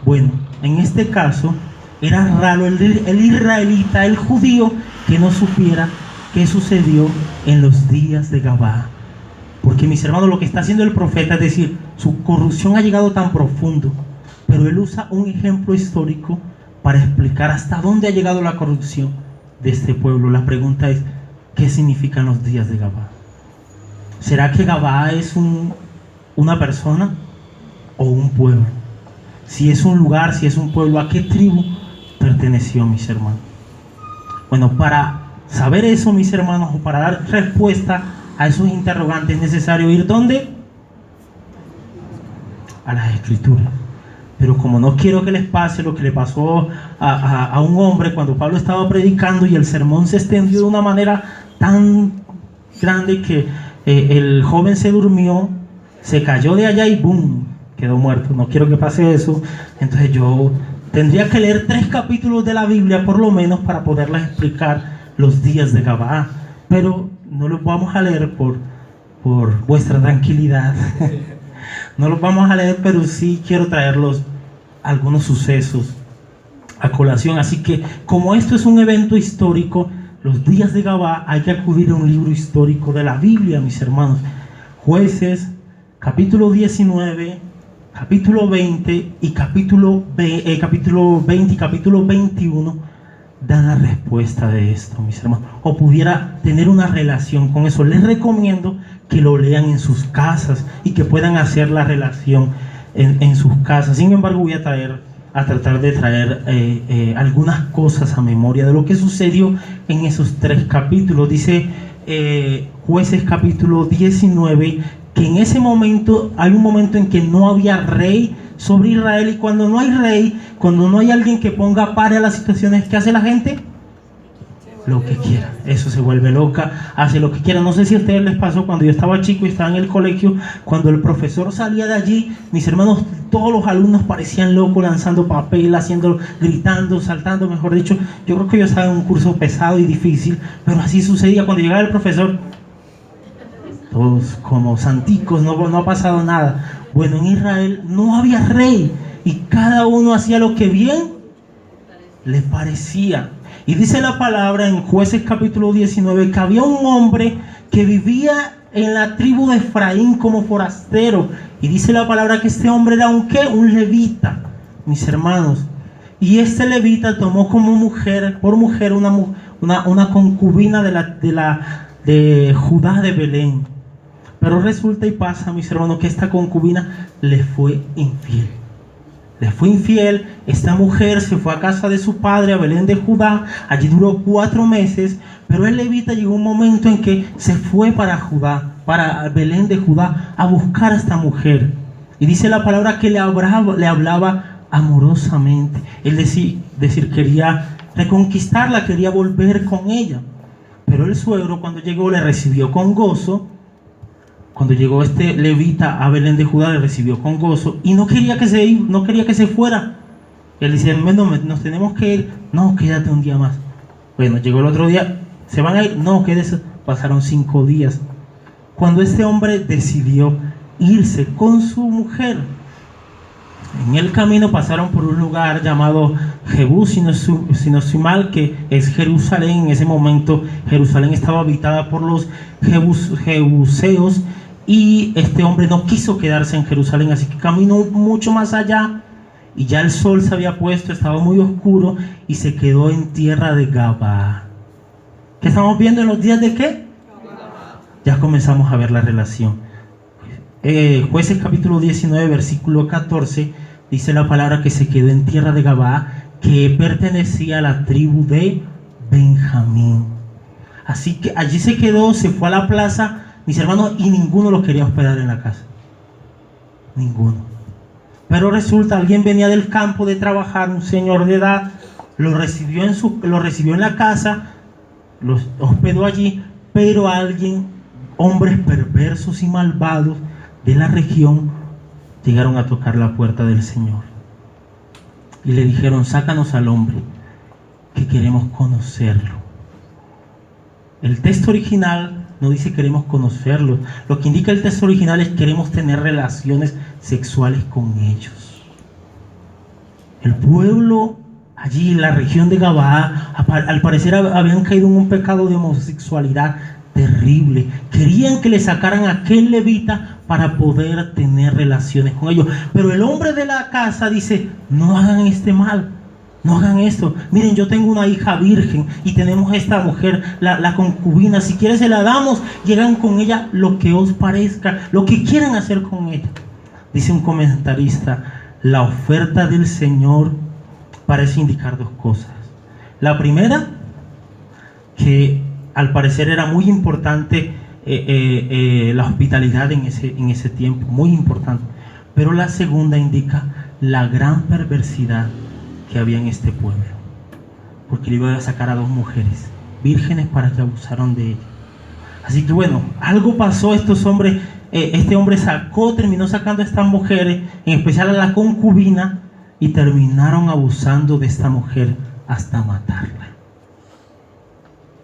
Bueno, en este caso era raro el israelita, el judío, que no supiera qué sucedió en los días de Gabaa. Porque, mis hermanos, lo que está haciendo el profeta es decir, su corrupción ha llegado tan profundo, pero él usa un ejemplo histórico para explicar hasta dónde ha llegado la corrupción de este pueblo. La pregunta es: ¿qué significan los días de Gabaa? ¿Será que Gabaa es una persona o un pueblo? Si es un lugar, si es un pueblo, ¿a qué tribu perteneció, mis hermanos? Bueno, para saber eso, mis hermanos, o para dar respuesta a esos interrogantes, es necesario ir ¿dónde? A las Escrituras. Pero como no quiero que les pase lo que le pasó a un hombre cuando Pablo estaba predicando y el sermón se extendió de una manera tan grande que el joven se durmió, se cayó de allá y ¡boom!, quedó muerto. No quiero que pase eso. Entonces yo tendría que leer 3 capítulos de la Biblia por lo menos para poderles explicar los días de Gabaa, pero no los vamos a leer por vuestra tranquilidad. No los vamos a leer, pero sí quiero traerlos algunos sucesos a colación. Así que como esto es un evento histórico, los días de Gabá, hay que acudir a un libro histórico de la Biblia, mis hermanos. Jueces, capítulo 19, capítulo 20 y capítulo 20 y capítulo 21 dan la respuesta de esto, mis hermanos. O pudiera tener una relación con eso. Les recomiendo que lo lean en sus casas y que puedan hacer la relación en sus casas. Sin embargo, voy a tratar de traer algunas cosas a memoria de lo que sucedió en esos 3 capítulos. Dice Jueces capítulo 19 que en ese momento hay un momento en que no había rey sobre Israel, y cuando no hay rey, cuando no hay alguien que ponga pare a las situaciones, ¿qué hace la gente? Lo que quiera. Eso, se vuelve loca, hace lo que quiera. No sé si a ustedes les pasó cuando yo estaba chico y estaba en el colegio, cuando el profesor salía de allí, mis hermanos, todos los alumnos parecían locos, lanzando papel, haciendo, gritando, saltando, mejor dicho. Yo creo que yo estaba en un curso pesado y difícil, pero así sucedía cuando llegaba el profesor. Todos como santicos, no ha pasado nada. Bueno, en Israel no había rey y cada uno hacía lo que bien le parecía. Y dice la palabra en Jueces capítulo 19 que había un hombre que vivía en la tribu de Efraín como forastero. Y dice la palabra que este hombre era un ¿qué? Un levita, mis hermanos. Y este levita tomó como mujer, por mujer, una concubina de Judá de Belén. Pero resulta y pasa, mis hermanos, que esta concubina le fue infiel. Le fue infiel. Esta mujer se fue a casa de su padre, a Belén de Judá. Allí duró 4 meses. Pero el levita llegó un momento en que se fue para Belén de Judá, a buscar a esta mujer. Y dice la palabra que le hablaba amorosamente. Es decir, quería reconquistarla, quería volver con ella. Pero el suegro, cuando llegó, le recibió con gozo. Cuando llegó este levita a Belén de Judá, le recibió con gozo y no quería que se fuera. Él dice: nos tenemos que ir. No, quédate un día más. Bueno, llegó el otro día. ¿Se van a ir? No, quédese. Pasaron 5 días. Cuando este hombre decidió irse con su mujer, en el camino pasaron por un lugar llamado Jebús, si no estoy mal, que es Jerusalén. En ese momento Jerusalén estaba habitada por los jebuseos. Y este hombre no quiso quedarse en Jerusalén, así que caminó mucho más allá. Y ya el sol se había puesto, estaba muy oscuro, y se quedó en tierra de Gabá. ¿Qué estamos viendo en los días de qué? Ya comenzamos a ver la relación. Jueces capítulo 19, versículo 14, dice la palabra que se quedó en tierra de Gabá, que pertenecía a la tribu de Benjamín. Así que allí se quedó, se fue a la plaza, mis hermanos, y ninguno lo quería hospedar en la casa. Ninguno. Pero resulta, alguien venía del campo de trabajar, un señor de edad, lo recibió en la casa, los hospedó allí, pero hombres perversos y malvados de la región, llegaron a tocar la puerta del Señor. Y le dijeron: sácanos al hombre, que queremos conocerlo. El texto original no dice queremos conocerlo. Lo que indica el texto original es queremos tener relaciones sexuales con ellos. El pueblo allí en la región de Gabá, al parecer habían caído en un pecado de homosexualidad terrible. Querían que le sacaran a aquel levita para poder tener relaciones con ellos. Pero el hombre de la casa dice: no hagan este mal. No hagan esto. Miren, yo tengo una hija virgen y tenemos esta mujer, la concubina. Si quieren se la damos. Llegan con ella lo que os parezca, lo que quieran hacer con ella. Dice un comentarista: la oferta del Señor parece indicar 2 cosas. La primera, que al parecer era muy importante la hospitalidad en ese tiempo, muy importante. Pero la segunda indica la gran perversidad que había en este pueblo, porque le iba a sacar a 2 mujeres vírgenes para que abusaran de ella. Así que bueno, algo pasó. Estos hombres, este hombre terminó sacando a estas mujeres, en especial a la concubina, y terminaron abusando de esta mujer hasta matarla.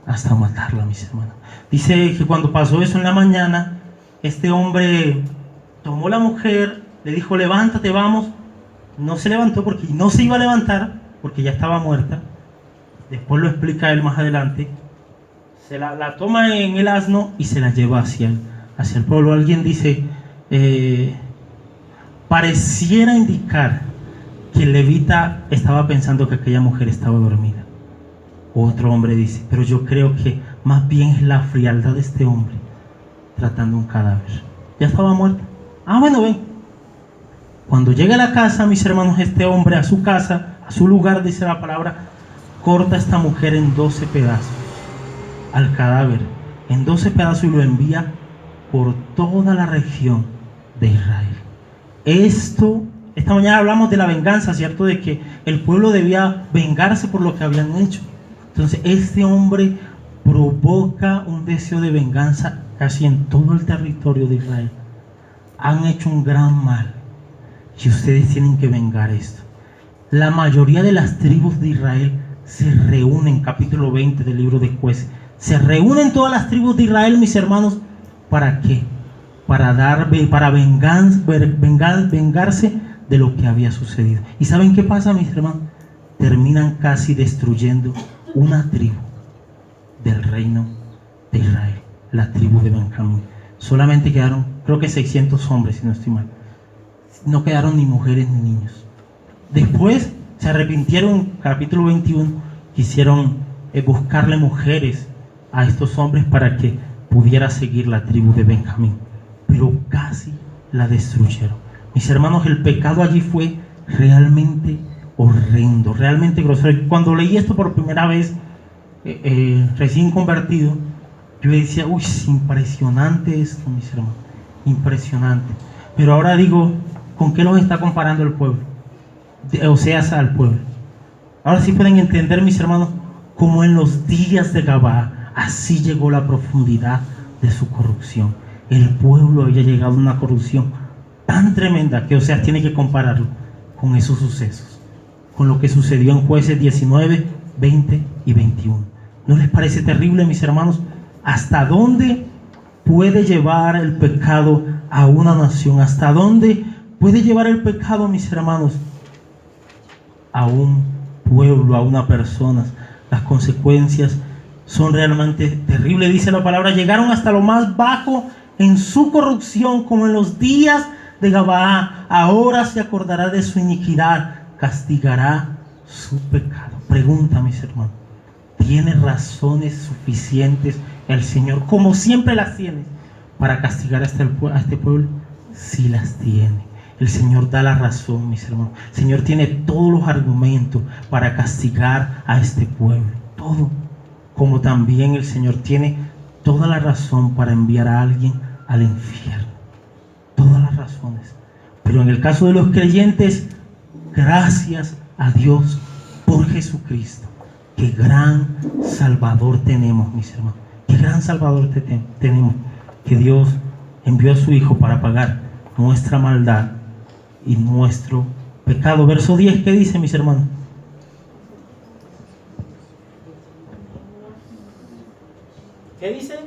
Hasta matarla, mis hermanos. Dice que cuando pasó eso en la mañana, este hombre tomó a la mujer, le dijo: levántate, vamos. No se levantó porque no se iba a levantar. porque ya estaba muerta. Después lo explica él más adelante. Se la toma en el asno y se la lleva hacia el pueblo. Alguien dice, pareciera indicar que el levita estaba pensando que aquella mujer estaba dormida. Otro hombre dice, pero yo creo que más bien es la frialdad de este hombre tratando un cadáver. Ya estaba muerta. Bueno, ven. Cuando llega a la casa, mis hermanos, este hombre a su casa, a su lugar, dice la palabra, corta a esta mujer en 12 pedazos, al cadáver, en 12 pedazos, y lo envía por toda la región de Israel. Esta mañana hablamos de la venganza, ¿cierto? De que el pueblo debía vengarse por lo que habían hecho. Entonces este hombre provoca un deseo de venganza casi en todo el territorio de Israel. Han hecho un gran mal y ustedes tienen que vengar esto. La mayoría de las tribus de Israel se reúnen, capítulo 20 del libro de Jueces. Se reúnen todas las tribus de Israel, mis hermanos. ¿Para qué? Para vengarse de lo que había sucedido. ¿Y saben qué pasa, mis hermanos? Terminan casi destruyendo una tribu del reino de Israel, la tribu de Benjamín. Solamente quedaron, creo que 600 hombres, si no estoy mal. No quedaron ni mujeres ni niños. Después se arrepintieron, capítulo 21, quisieron buscarle mujeres a estos hombres para que pudiera seguir la tribu de Benjamín, pero casi la destruyeron. Mis hermanos, el pecado allí fue realmente horrendo, realmente grosero. Cuando leí esto por primera vez, recién convertido, yo decía, uy, es impresionante esto, mis hermanos, impresionante. Pero ahora digo, ¿con qué los está comparando el pueblo? Oseas al pueblo. Ahora sí pueden entender, mis hermanos, como en los días de Gabaa, así llegó la profundidad de su corrupción. El pueblo había llegado a una corrupción tan tremenda que Oseas tiene que compararlo con esos sucesos, con lo que sucedió en Jueces 19, 20 y 21. ¿No les parece terrible, mis hermanos? ¿Hasta dónde puede llevar el pecado a una nación? ¿Hasta dónde puede llevar el pecado, mis hermanos, a un pueblo, a una persona? Las consecuencias son realmente terribles. Dice la palabra, llegaron hasta lo más bajo en su corrupción, como en los días de Gabaa. Ahora se acordará de su iniquidad, castigará su pecado. Pregunta, mis hermanos, ¿tiene razones suficientes el Señor, como siempre las tiene, para castigar a este pueblo? Sí las tiene. El Señor da la razón, mis hermanos. El Señor tiene todos los argumentos para castigar a este pueblo. Todo. Como también el Señor tiene toda la razón para enviar a alguien al infierno. Todas las razones. Pero en el caso de los creyentes, gracias a Dios por Jesucristo. Qué gran Salvador tenemos, mis hermanos. Qué gran Salvador tenemos. Que Dios envió a su Hijo para pagar nuestra maldad y nuestro pecado. Verso 10, ¿qué dice, mis hermanos? ¿Qué dice?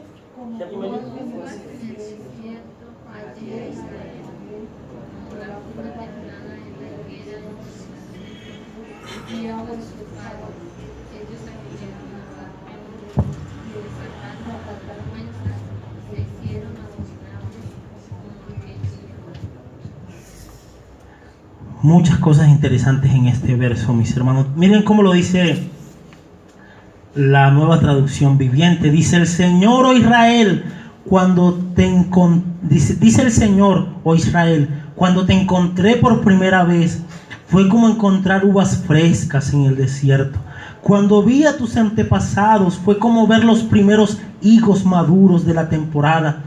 Muchas cosas interesantes en este verso, mis hermanos. Miren cómo lo dice la Nueva Traducción Viviente. Dice el Señor, oh Israel, dice el Señor, oh Israel, cuando te encontré por primera vez, fue como encontrar uvas frescas en el desierto. Cuando vi a tus antepasados, fue como ver los primeros higos maduros de la temporada.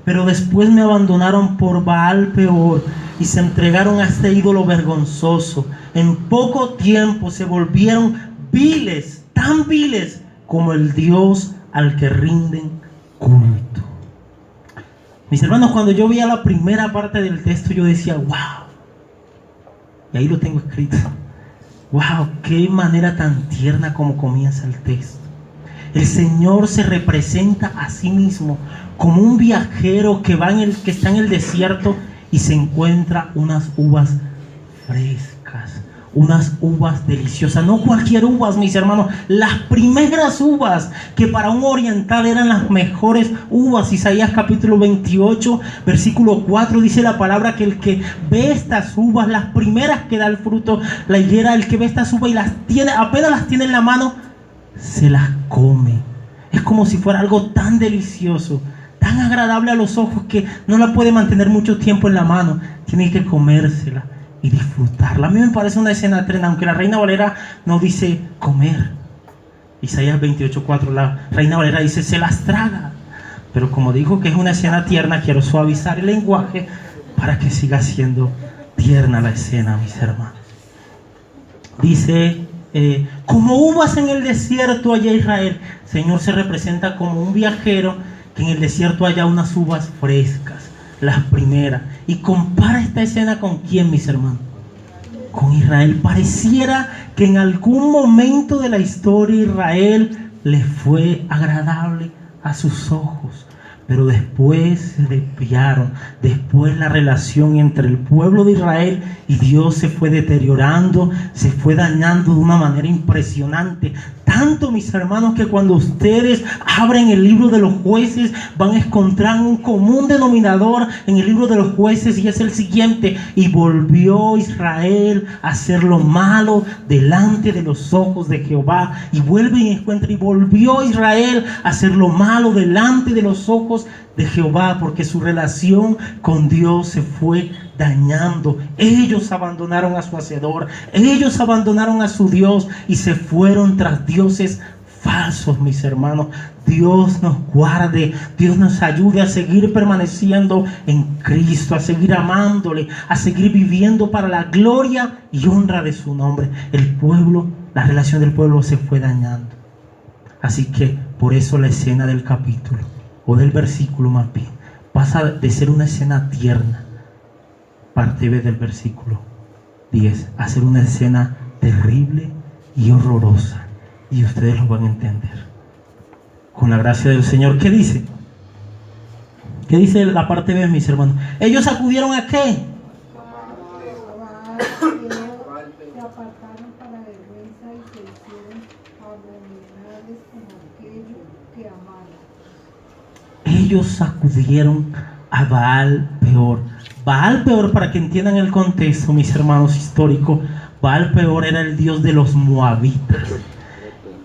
Pero después me abandonaron por Baal Peor y se entregaron a este ídolo vergonzoso. En poco tiempo se volvieron viles, tan viles como el Dios al que rinden culto. Mis hermanos, cuando yo veía la primera parte del texto, yo decía, wow. Y ahí lo tengo escrito. Wow, qué manera tan tierna como comienza el texto. El Señor se representa a sí mismo como un viajero que está en el desierto y se encuentra unas uvas frescas, unas uvas deliciosas, no cualquier uvas, mis hermanos, las primeras uvas que para un oriental eran las mejores uvas. Isaías capítulo 28 versículo 4 dice la palabra que el que ve estas uvas, las primeras que da el fruto, la higuera, el que ve estas uvas y las tiene, apenas las tiene en la mano, se las come. Es como si fuera algo tan delicioso, tan agradable a los ojos, que no la puede mantener mucho tiempo en la mano, tiene que comérsela y disfrutarla. A mí me parece una escena tierna, aunque la Reina Valera no dice comer. Isaías 28:4, la Reina Valera dice se las traga. Pero como digo que es una escena tierna, quiero suavizar el lenguaje para que siga siendo tierna la escena, mis hermanos. Dice, como uvas en el desierto halla Israel. Señor se representa como un viajero que en el desierto haya unas uvas frescas, las primeras. Y compara esta escena con quién, mis hermanos, con Israel. Pareciera que en algún momento de la historia Israel le fue agradable a sus ojos, pero después se desviaron. Después la relación entre el pueblo de Israel y Dios se fue deteriorando, se fue dañando de una manera impresionante. Tanto, mis hermanos, que cuando ustedes abren el libro de los jueces van a encontrar un común denominador en el libro de los jueces, y es el siguiente: y volvió Israel a hacer lo malo delante de los ojos de Jehová. Y vuelve y encuentra: y volvió Israel a hacer lo malo delante de los ojos de Jehová, porque su relación con Dios se fue dañando. Ellos abandonaron a su hacedor, ellos abandonaron a su Dios y se fueron tras dioses falsos, mis hermanos. Dios nos guarde, Dios nos ayude a seguir permaneciendo en Cristo, a seguir amándole, a seguir viviendo para la gloria y honra de su nombre. El pueblo, la relación del pueblo se fue dañando. Así que por eso la escena del capítulo, o del versículo más bien, pasa de ser una escena tierna, parte B del versículo 10, a ser una escena terrible y horrorosa. Y ustedes lo van a entender con la gracia del Señor. ¿Qué dice? ¿Qué dice la parte B, mis hermanos? Ellos acudieron ¿a qué? Se apartaron para la vergüenza y se hicieron abominables como aquellos que amaron. Ellos acudieron a Baal Peor. Baal Peor, para que entiendan el contexto, mis hermanos, histórico, Baal Peor era el dios de los moabitas,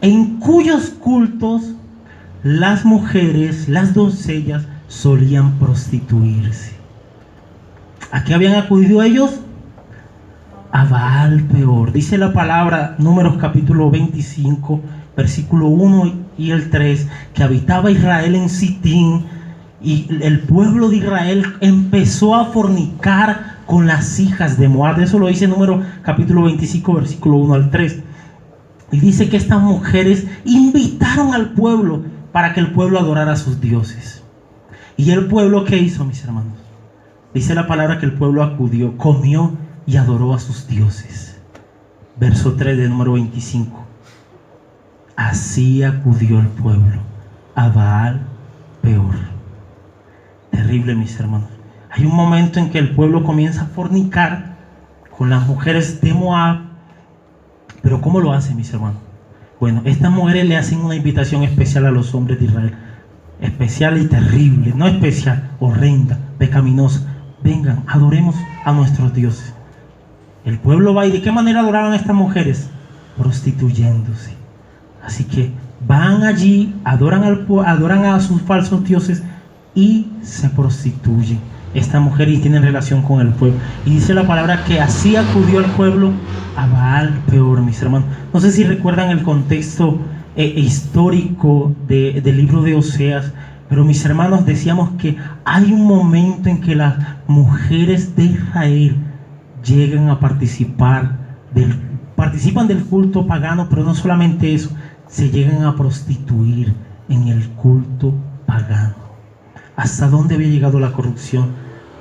en cuyos cultos las mujeres, las doncellas, solían prostituirse. ¿A qué habían acudido ellos? A Baal Peor. Dice la palabra, Números capítulo 25, versículo 1 y el 3, que habitaba Israel en Sitín, y el pueblo de Israel empezó a fornicar con las hijas de Moab. Eso lo dice Números capítulo 25, versículo 1 al 3. Y dice que estas mujeres invitaron al pueblo para que el pueblo adorara a sus dioses. ¿Y el pueblo qué hizo, mis hermanos? Dice la palabra que el pueblo acudió, comió y adoró a sus dioses. Verso 3 de Número 25. Así acudió el pueblo a Baal Peor. Terrible, mis hermanos. Hay un momento en que el pueblo comienza a fornicar con las mujeres de Moab. Pero ¿cómo lo hace, mis hermanos? Bueno, estas mujeres le hacen una invitación especial a los hombres de Israel. Especial y terrible, no especial, horrenda, pecaminosa. Vengan, adoremos a nuestros dioses. El pueblo va, y ¿de qué manera adoraban a estas mujeres? Prostituyéndose. Así que van allí, adoran a sus falsos dioses y se prostituyen esta mujer y tienen relación con el pueblo. Y dice la palabra que así acudió el pueblo a Baal Peor, mis hermanos. No sé si recuerdan el contexto histórico del libro de Oseas, pero mis hermanos, decíamos que hay un momento en que las mujeres de Israel llegan a participan del culto pagano, pero no solamente eso, se llegan a prostituir en el culto pagano. ¿Hasta dónde había llegado la corrupción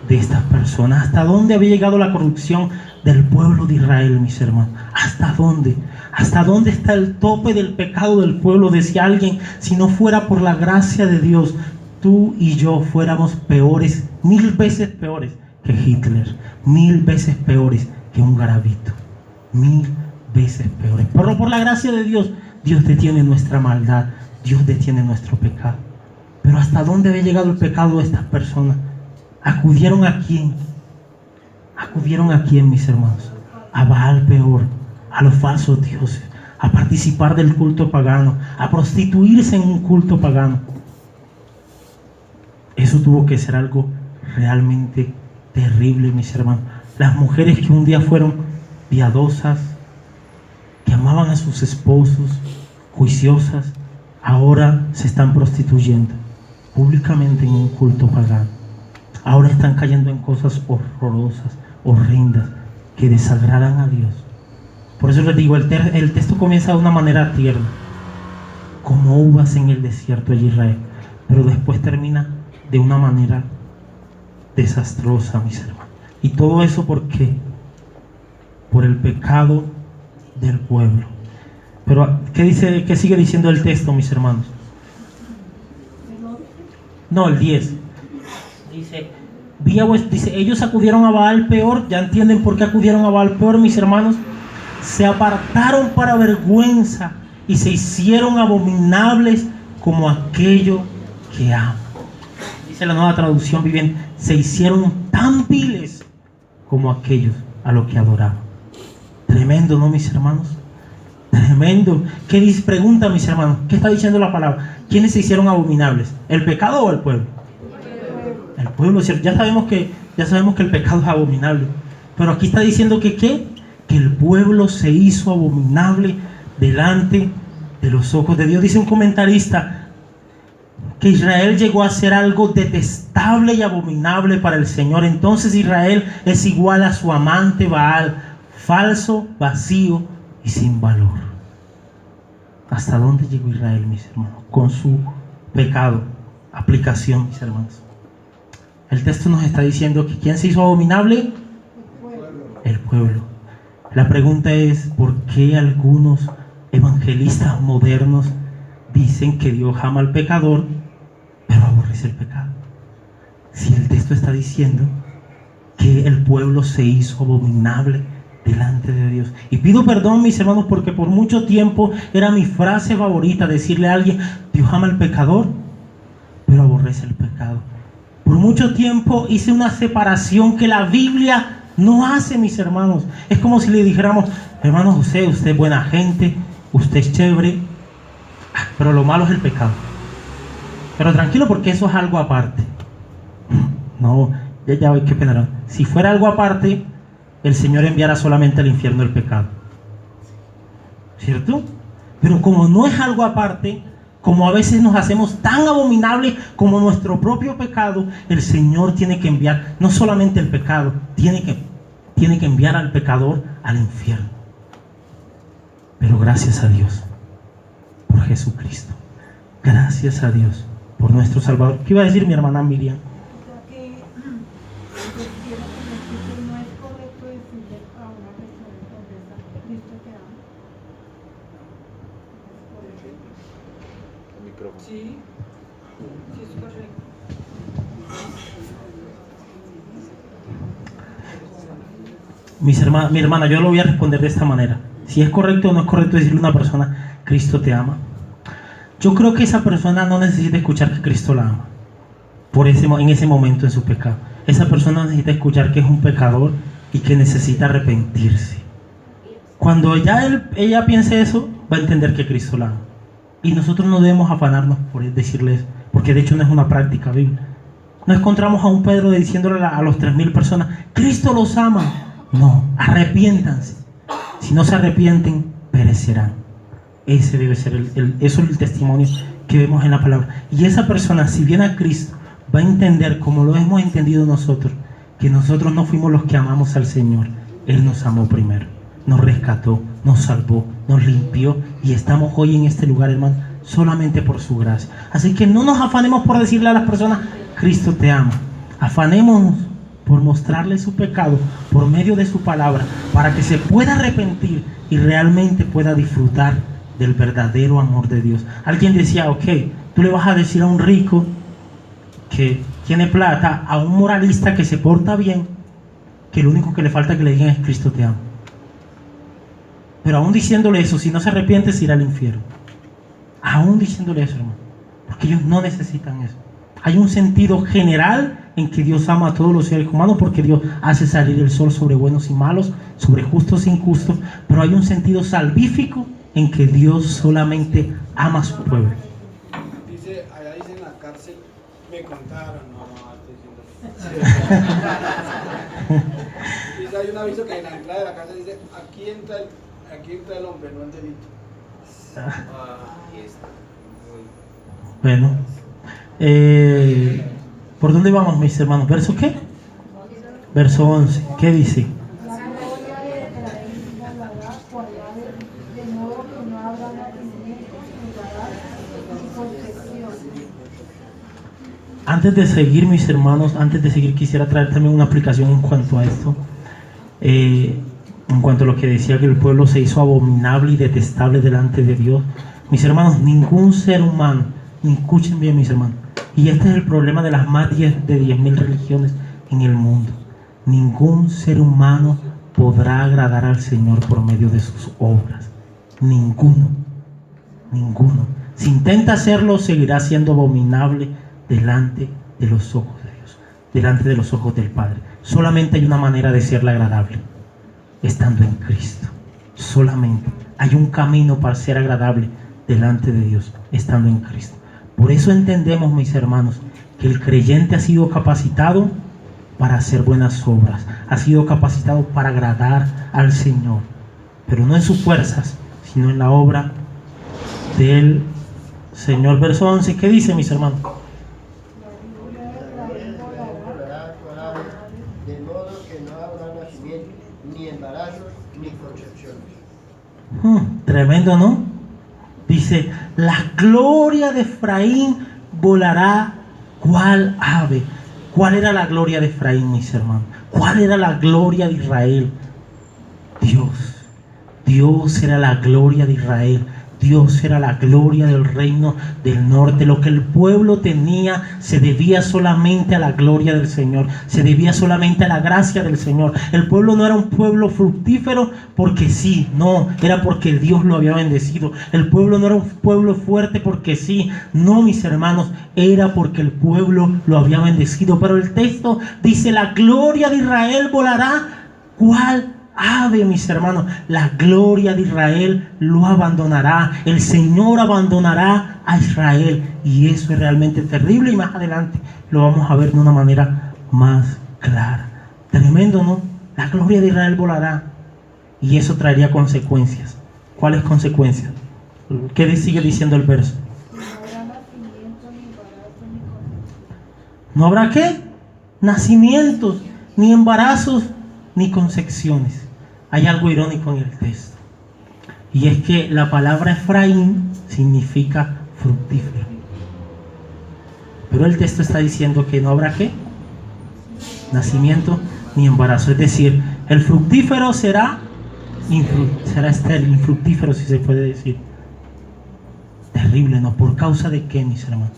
de estas personas? ¿Hasta dónde había llegado la corrupción del pueblo de Israel, mis hermanos? ¿Hasta dónde? ¿Hasta dónde está el tope del pecado del pueblo? Decía alguien: si no fuera por la gracia de Dios, tú y yo fuéramos peores, 1000 veces peores que Hitler, 1000 veces peores que un garabito. 1000 veces peores. Pero por la gracia de Dios, Dios detiene nuestra maldad, Dios detiene nuestro pecado. Pero ¿hasta dónde había llegado el pecado de estas personas? ¿Acudieron a quién? ¿Acudieron a quién, mis hermanos? A Baal Peor, a los falsos dioses, a participar del culto pagano, a prostituirse en un culto pagano. Eso tuvo que ser algo realmente terrible, mis hermanos. Las mujeres que un día fueron piadosas, que amaban a sus esposos, juiciosas, ahora se están prostituyendo públicamente en un culto pagano. Ahora están cayendo en cosas horrorosas, horrendas, que desagradan a Dios. Por eso les digo, el texto comienza de una manera tierna, como uvas en el desierto de Israel, pero después termina de una manera desastrosa, mis hermanos. Y todo eso, ¿por qué? Por el pecado del pueblo. Pero ¿qué sigue diciendo el texto, mis hermanos? No, el 10. Dice, ellos acudieron a Baal Peor. Ya entienden por qué acudieron a Baal Peor, mis hermanos. Se apartaron para vergüenza y se hicieron abominables como aquello que aman. Dice la Nueva Traducción Viviente, se hicieron tan viles como aquellos a los que adoraban. Tremendo, ¿no, mis hermanos? Tremendo. ¿Qué dice? Pregunta, mis hermanos, ¿qué está diciendo la palabra? ¿Quiénes se hicieron abominables? ¿El pecado o el pueblo? El pueblo, ¿cierto? Ya sabemos que el pecado es abominable. Pero aquí está diciendo que ¿qué? Que el pueblo se hizo abominable delante de los ojos de Dios. Dice un comentarista que Israel llegó a ser algo detestable y abominable para el Señor. Entonces Israel es igual a su amante Baal, falso, vacío y sin valor. ¿Hasta dónde llegó Israel, mis hermanos? Con su pecado. Aplicación, mis hermanos. El texto nos está diciendo que ¿quién se hizo abominable? El pueblo. La pregunta es, ¿por qué algunos evangelistas modernos dicen que Dios ama al pecador, pero aborrece el pecado? Si el texto está diciendo que el pueblo se hizo abominable delante de Dios. Y pido perdón, mis hermanos, porque por mucho tiempo era mi frase favorita decirle a alguien, Dios ama al pecador, pero aborrece el pecado. Por mucho tiempo hice una separación que la Biblia no hace, mis hermanos. Es como si le dijéramos, hermano José, usted es buena gente, usted es chévere, pero lo malo es el pecado. Pero tranquilo, porque eso es algo aparte. No, ya ve qué pena. Si fuera algo aparte, el Señor enviara solamente al infierno el pecado, ¿cierto? Pero como no es algo aparte, como a veces nos hacemos tan abominables como nuestro propio pecado, el Señor tiene que enviar no solamente el pecado, tiene que enviar al pecador al infierno. Pero gracias a Dios por Jesucristo. Gracias a Dios por nuestro Salvador. ¿Qué iba a decir mi hermana Miriam? Sí, sí es correcto. Mi hermana, yo lo voy a responder de esta manera. Si es correcto o no es correcto decirle a una persona, Cristo te ama. Yo creo que esa persona no necesita escuchar que Cristo la ama en ese momento en su pecado. Esa persona necesita escuchar que es un pecador y que necesita arrepentirse. Cuando ella piense eso, va a entender que Cristo la ama. Y nosotros no debemos afanarnos por decirle eso, porque de hecho no es una práctica bíblica. No encontramos a un Pedro diciéndole a los 3,000 personas, Cristo los ama. No, arrepiéntanse. Si no se arrepienten, perecerán. Ese debe ser eso es el testimonio que vemos en la palabra. Y esa persona, si viene a Cristo, va a entender, como lo hemos entendido nosotros, que nosotros no fuimos los que amamos al Señor. Él nos amó primero, nos rescató, nos salvó, nos limpió y estamos hoy en este lugar, hermano, solamente por su gracia. Así que no nos afanemos por decirle a las personas, Cristo te ama. Afanémonos por mostrarle su pecado por medio de su palabra, para que se pueda arrepentir y realmente pueda disfrutar del verdadero amor de Dios. Alguien decía, ok, tú le vas a decir a un rico que tiene plata, a un moralista que se porta bien, que lo único que le falta que le digan es Cristo te ama. Pero aún diciéndole eso, si no se arrepiente, se irá al infierno. Aún diciéndole eso, hermano. Porque ellos no necesitan eso. Hay un sentido general en que Dios ama a todos los seres humanos, porque Dios hace salir el sol sobre buenos y malos, sobre justos e injustos. Pero hay un sentido salvífico en que Dios solamente ama a su pueblo. Dice, allá dice en la cárcel, me contaron, estoy diciendo. Dice, hay un aviso que en la entrada de la cárcel dice, aquí entra el hombre, no el delito. Ahí está. Bueno, ¿por dónde vamos, mis hermanos? ¿Verso qué? Verso 11. ¿Qué dice? La gloria de Efraín volará cual ave, de modo que no habrá nacimientos, ni embarazos, ni concepción. Antes de seguir, mis hermanos, quisiera traer también una aplicación en cuanto a esto. En cuanto a lo que decía que el pueblo se hizo abominable y detestable delante de Dios. Mis hermanos, ningún ser humano, escuchen bien, mis hermanos, y este es el problema de las más de 10.000 religiones en el mundo. Ningún ser humano podrá agradar al Señor por medio de sus obras. Ninguno. Si intenta hacerlo, seguirá siendo abominable delante de los ojos de Dios, delante de los ojos del Padre. Solamente hay una manera de serle agradable, estando en Cristo. Solamente hay un camino para ser agradable delante de Dios, estando en Cristo. Por eso entendemos, mis hermanos, que el creyente ha sido capacitado para hacer buenas obras, ha sido capacitado para agradar al Señor, pero no en sus fuerzas, sino en la obra del Señor. Verso 11, ¿qué dice, mis hermanos? De modo que no habrá nacimiento, ni embarazos, ni concepciones. Tremendo, ¿no? Dice, la gloria de Efraín volará cual ave. ¿Cuál era la gloria de Efraín, mis hermanos? ¿Cuál era la gloria de Israel? Dios era la gloria de Israel. Dios era la gloria del reino del norte. Lo que el pueblo tenía se debía solamente a la gloria del Señor, se debía solamente a la gracia del Señor. El pueblo no era un pueblo fructífero porque sí, no, era porque Dios lo había bendecido. El pueblo no era un pueblo fuerte porque sí, no, mis hermanos, era porque el pueblo lo había bendecido. Pero el texto dice, la gloria de Israel volará cual ave, mis hermanos. La gloria de Israel lo abandonará. El Señor abandonará a Israel, y eso es realmente terrible, y más adelante lo vamos a ver de una manera más clara. Tremendo, ¿no? La gloria de Israel volará, y eso traería consecuencias. ¿Cuáles consecuencias? ¿Qué sigue diciendo el verso? No habrá nacimiento, ni embarazos, ¿No habrá qué? Nacimientos, ni embarazos, ni concepción. ni concepciones. Hay algo irónico en el texto, y es que la palabra Efraín significa fructífero, pero el texto está diciendo que no habrá ¿qué? Nacimiento ni embarazo. Es decir, el fructífero será estéril, infructífero, si se puede decir. Terrible, ¿no? ¿Por causa de qué, mis hermanos?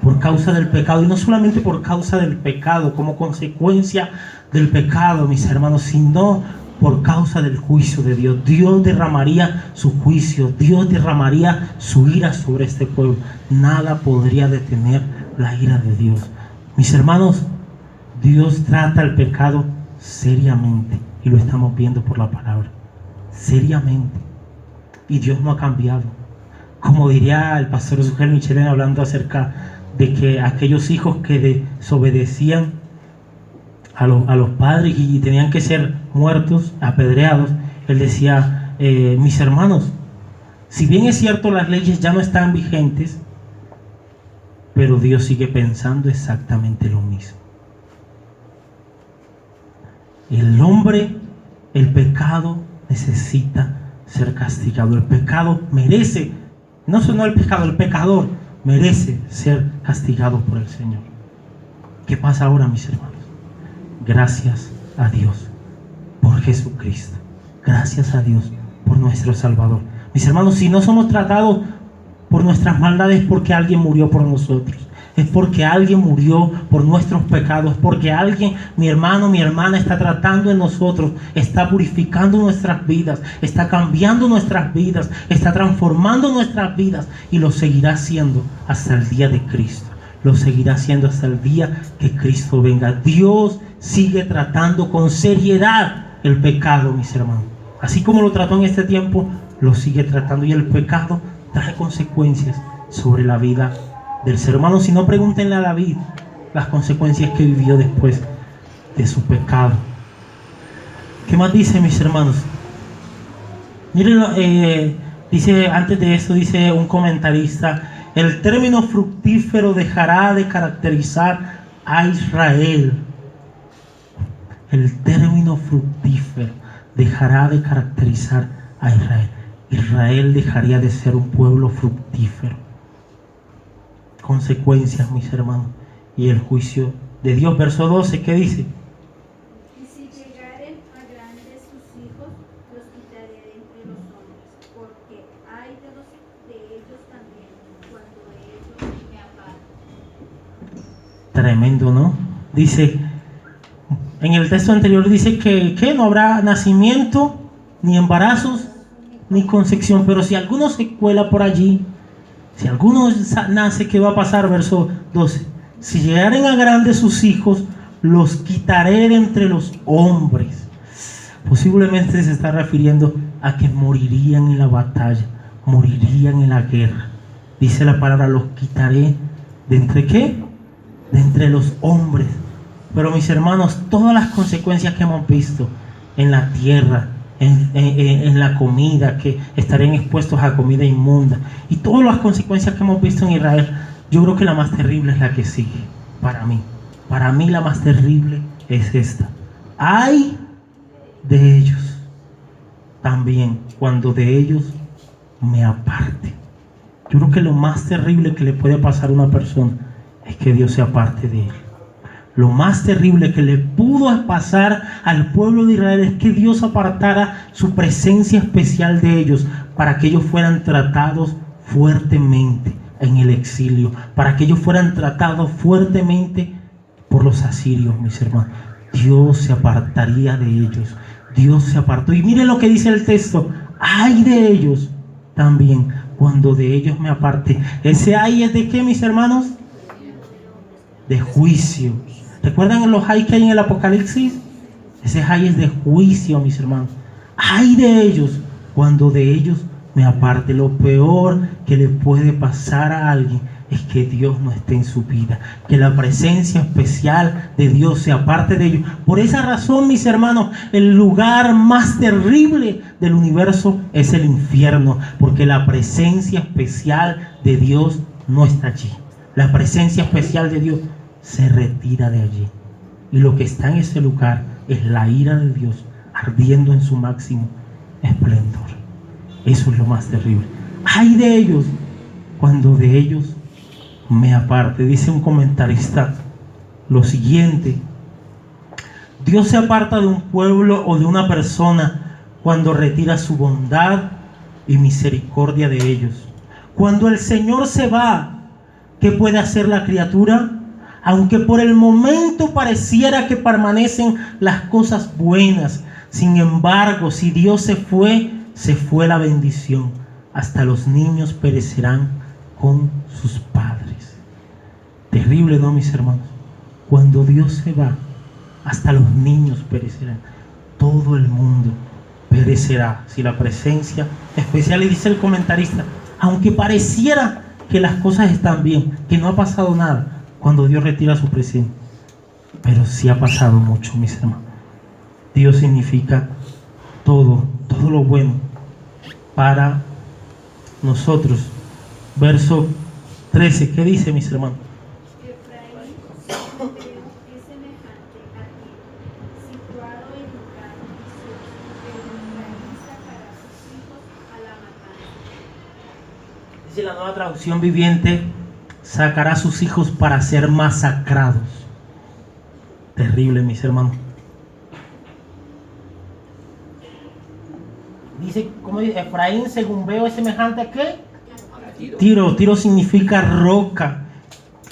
Por causa del pecado, y no solamente por causa del pecado, como consecuencia del pecado, mis hermanos, sino por causa del juicio de Dios. Dios derramaría su juicio, Dios derramaría su ira sobre este pueblo. Nada podría detener la ira de Dios. Mis hermanos, Dios trata el pecado seriamente, y lo estamos viendo por la palabra, seriamente, y Dios no ha cambiado. Como diría el pastor Sugel Michelén, hablando acerca de que aquellos hijos que desobedecían a los padres y tenían que ser muertos, apedreados, él decía, mis hermanos, si bien es cierto las leyes ya no están vigentes, pero Dios sigue pensando exactamente lo mismo. El hombre, el pecado necesita ser castigado. El pecado merece, no solo el pecado, el pecador merece ser castigado por el Señor. ¿Qué pasa ahora, mis hermanos? Gracias a Dios por Jesucristo. Gracias a Dios por nuestro Salvador. Mis hermanos, si no somos tratados por nuestras maldades, porque alguien murió por nosotros. Es porque alguien murió por nuestros pecados, es porque alguien, mi hermano, mi hermana, está tratando en nosotros, está purificando nuestras vidas, está cambiando nuestras vidas, está transformando nuestras vidas, y lo seguirá haciendo hasta el día de Cristo. Lo seguirá haciendo hasta el día que Cristo venga. Dios sigue tratando con seriedad el pecado, mis hermanos. Así como lo trató en este tiempo, lo sigue tratando, y el pecado trae consecuencias sobre la vida del ser humano. Si no, pregúntenle a David las consecuencias que vivió después de su pecado. ¿Qué más dice, mis hermanos? Miren, dice, antes de eso, dice un comentarista: el término fructífero dejará de caracterizar a Israel. El término fructífero dejará de caracterizar a Israel. Israel dejaría de ser un pueblo fructífero. Consecuencias, mis hermanos, y el juicio de Dios. Verso 12, ¿qué dice? Y si llegaren a grandes sus hijos, los quitaré de entre los hombres, porque hay de ellos también, cuando ellos me aparten. Tremendo, ¿no? Dice, en el texto anterior dice que no habrá nacimiento, ni embarazos, ni concepción. Pero si alguno se cuela por allí, si alguno nace, ¿qué va a pasar? Verso 12. Si llegaren a grandes sus hijos, los quitaré de entre los hombres. Posiblemente se está refiriendo a que morirían en la batalla, morirían en la guerra. Dice la palabra, los quitaré de entre ¿qué? De entre los hombres. Pero mis hermanos, todas las consecuencias que hemos visto en la tierra, en la comida, que estarían expuestos a comida inmunda, y todas las consecuencias que hemos visto en Israel, yo creo que la más terrible es la que sigue. Para mí la más terrible es esta: ay de ellos también cuando de ellos me aparte. Yo creo que lo más terrible que le puede pasar a una persona es que Dios se aparte de él. Lo más terrible que le pudo pasar al pueblo de Israel es que Dios apartara su presencia especial de ellos, para que ellos fueran tratados fuertemente en el exilio, para que ellos fueran tratados fuertemente por los asirios, mis hermanos. Dios se apartaría de ellos. Dios se apartó. Y miren lo que dice el texto: ay de ellos también cuando de ellos me aparte. Ese ay es de ¿qué, mis hermanos? De juicio. ¿Recuerdan los ay que hay en el Apocalipsis? Ese ay es de juicio, mis hermanos. Ay de ellos cuando de ellos me aparte. Lo peor que le puede pasar a alguien es que Dios no esté en su vida, que la presencia especial de Dios se aparte de ellos. Por esa razón, mis hermanos, el lugar más terrible del universo es el infierno, porque la presencia especial de Dios no está allí. La presencia especial de Dios se retira de allí, y lo que está en ese lugar es la ira de Dios ardiendo en su máximo esplendor. Eso es lo más terrible. Ay de ellos cuando de ellos me aparte. Dice un comentarista lo siguiente: Dios se aparta de un pueblo o de una persona cuando retira su bondad y misericordia de ellos. Cuando el Señor se va, ¿qué puede hacer la criatura? Aunque por el momento pareciera que permanecen las cosas buenas, sin embargo, si Dios se fue la bendición. Hasta los niños perecerán con sus padres. Terrible, ¿no, mis hermanos? Cuando Dios se va, hasta los niños perecerán. Todo el mundo perecerá si la presencia especial. Y dice el comentarista, aunque pareciera que las cosas están bien, que no ha pasado nada, cuando Dios retira su presencia, pero sí ha pasado mucho, mis hermanos. Dios significa todo lo bueno para nosotros. Verso 13, ¿qué dice, mis hermanos? Efraín es semejante a ti, situado en lugar vicioso, pero Efraín sacará sus hijos a la matanza. Dice la Nueva Traducción Viviente: sacará a sus hijos para ser masacrados. Terrible, mis hermanos. Dice, ¿cómo dice? Efraín, según veo, es semejante a ¿qué? Tiro significa roca.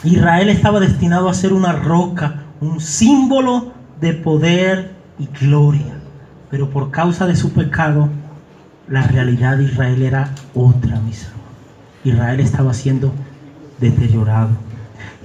Israel estaba destinado a ser una roca, un símbolo de poder y gloria. Pero por causa de su pecado, la realidad de Israel era otra, mis hermanos. Israel estaba siendo deteriorado.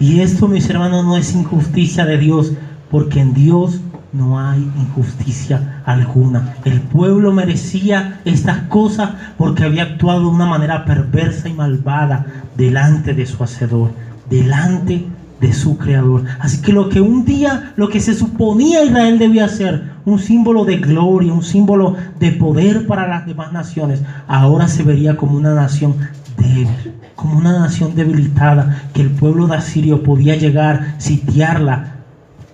Y esto, mis hermanos, no es injusticia de Dios, porque en Dios no hay injusticia alguna. El pueblo merecía estas cosas porque había actuado de una manera perversa y malvada delante de su Hacedor, delante de su Creador. Así que lo que se suponía Israel debía ser, un símbolo de gloria, un símbolo de poder para las demás naciones, ahora se vería como una nación débil, como una nación debilitada, que el pueblo de Asirio podía llegar, sitiarla,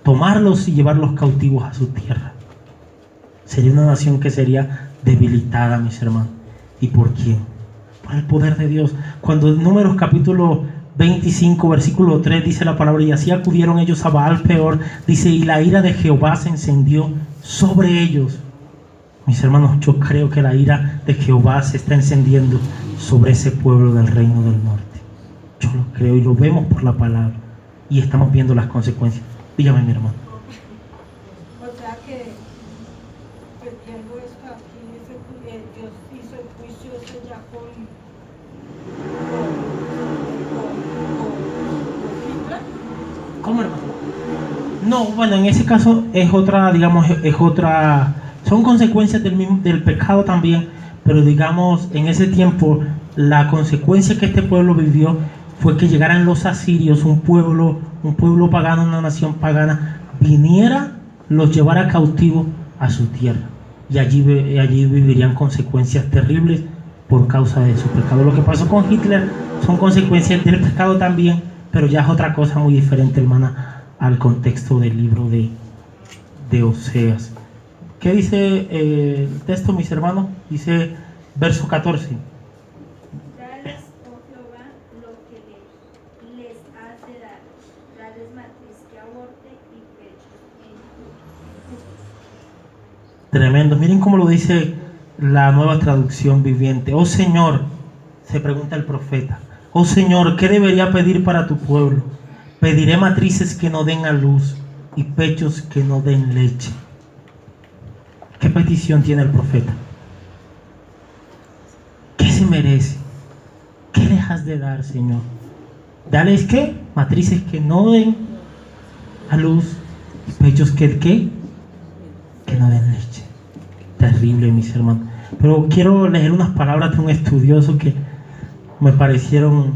tomarlos y llevarlos cautivos a su tierra. Sería una nación que sería debilitada, mis hermanos. ¿Y por quién? Por el poder de Dios. Cuando en Números capítulo 25, versículo 3 dice la palabra: y así acudieron ellos a Baal Peor, dice, y la ira de Jehová se encendió sobre ellos. Mis hermanos, yo creo que la ira de Jehová se está encendiendo sobre ese pueblo del reino del norte. Yo lo creo y lo vemos por la palabra y estamos viendo las consecuencias. Dígame, mi hermano. O sea que, pues viendo esto aquí, Dios hizo el juicio ese ya con Hitler. ¿Cómo, hermano? No, bueno, en ese caso es otra, digamos, son consecuencias del pecado también, pero digamos, en ese tiempo, la consecuencia que este pueblo vivió fue que llegaran los asirios, un pueblo pagano, una nación pagana, viniera, los llevara cautivo a su tierra. Y allí vivirían consecuencias terribles por causa de su pecado. Lo que pasó con Hitler son consecuencias del pecado también, pero ya es otra cosa muy diferente, hermana, al contexto del libro de Oseas. ¿Qué dice el texto, mis hermanos? Dice verso 14. Dales, oh Jehová, lo que les has de dar. Dales matriz que aborte y pecho en Tremendo. Miren cómo lo dice la Nueva Traducción Viviente. Oh Señor, se pregunta el profeta, oh Señor, ¿qué debería pedir para tu pueblo? Pediré matrices que no den a luz y pechos que no den leche. ¿Qué petición tiene el profeta? ¿Qué se merece? ¿Qué le has de dar, Señor? ¿Dales qué? Matrices que no den a luz y pechos que no den leche. Terrible, mis hermanos. Pero quiero leer unas palabras de un estudioso que me parecieron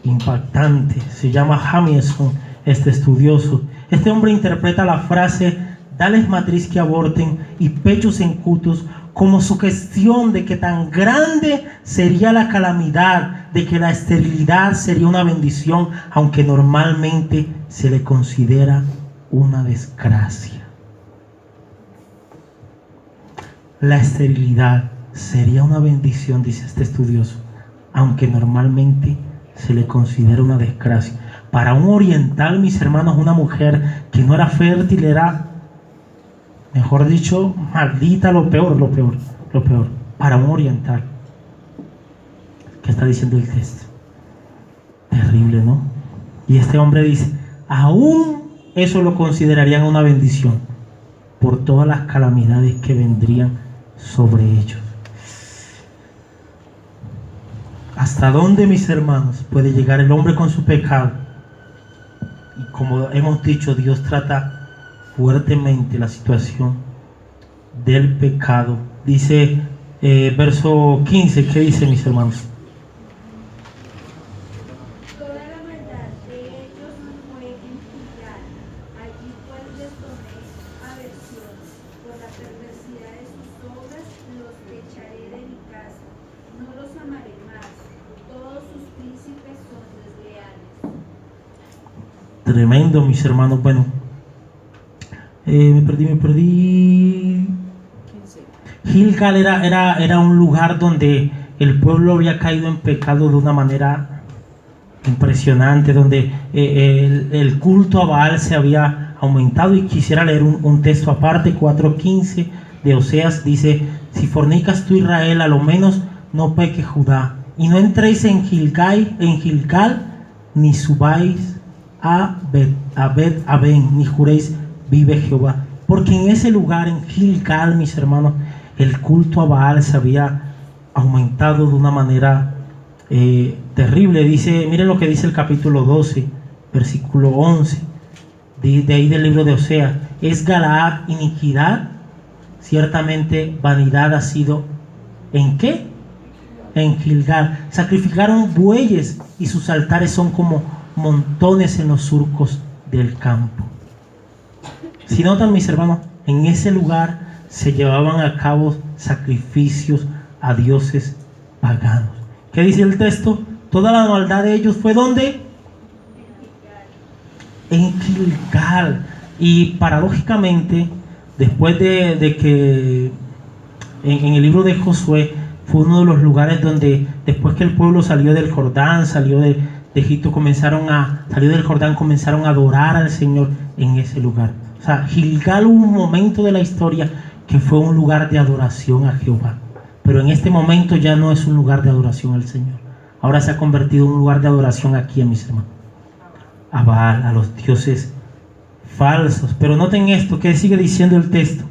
impactantes. Se llama Jamieson, este estudioso. Este hombre interpreta la frase dales matriz que aborten y pechos encutos como sugestión de que tan grande sería la calamidad, de que la esterilidad sería una bendición, aunque normalmente se le considera una desgracia. La esterilidad sería una bendición, dice este estudioso, aunque normalmente se le considera una desgracia. Para un oriental, mis hermanos, una mujer que no era fértil era, mejor dicho, maldita, lo peor. Para un oriental. ¿Qué está diciendo el texto? Terrible, ¿no? Y este hombre dice, aún eso lo considerarían una bendición por todas las calamidades que vendrían sobre ellos. ¿Hasta dónde, mis hermanos, puede llegar el hombre con su pecado? Y como hemos dicho, Dios trata fuertemente la situación del pecado. Dice verso 15, ¿qué dice, mis hermanos? toda la maldad de ellos fue en Gilgal. Allí pues les tomé aversión. Por la perversidad de sus obras los echaré de mi casa. No los amaré más. Todos sus príncipes son desleales. Tremendo, mis hermanos. Bueno, me perdí. Gilgal era un lugar donde el pueblo había caído en pecado de una manera impresionante, donde el culto a Baal se había aumentado. Y quisiera leer un texto aparte, 4:15 de Oseas, dice: si fornicas tú, Israel, a lo menos no peque Judá, y no entréis en Gilgal ni subáis a Bet-Aben, ni juréis, vive Jehová. Porque en ese lugar, en Gilgal, mis hermanos, el culto a Baal se había aumentado de una manera terrible. Dice, miren lo que dice el capítulo 12, versículo 11, de ahí del libro de Oseas. ¿Es Galaad iniquidad? Ciertamente vanidad ha sido. ¿En qué? En Gilgal. Sacrificaron bueyes y sus altares son como montones en los surcos del campo. Si notan, mis hermanos, en ese lugar se llevaban a cabo sacrificios a dioses paganos. ¿Qué dice el texto? Toda la maldad de ellos fue ¿dónde? En Gilgal. Y paradójicamente, después de que en el libro de Josué fue uno de los lugares donde, después que el pueblo salió del Jordán, salió de Egipto, salió del Jordán, comenzaron a adorar al Señor en ese lugar. O sea, Gilgal, hubo un momento de la historia que fue un lugar de adoración a Jehová. Pero en este momento ya no es un lugar de adoración al Señor. Ahora se ha convertido en un lugar de adoración aquí, mis hermanos. A Baal, a los dioses falsos. Pero noten esto, que sigue diciendo el texto.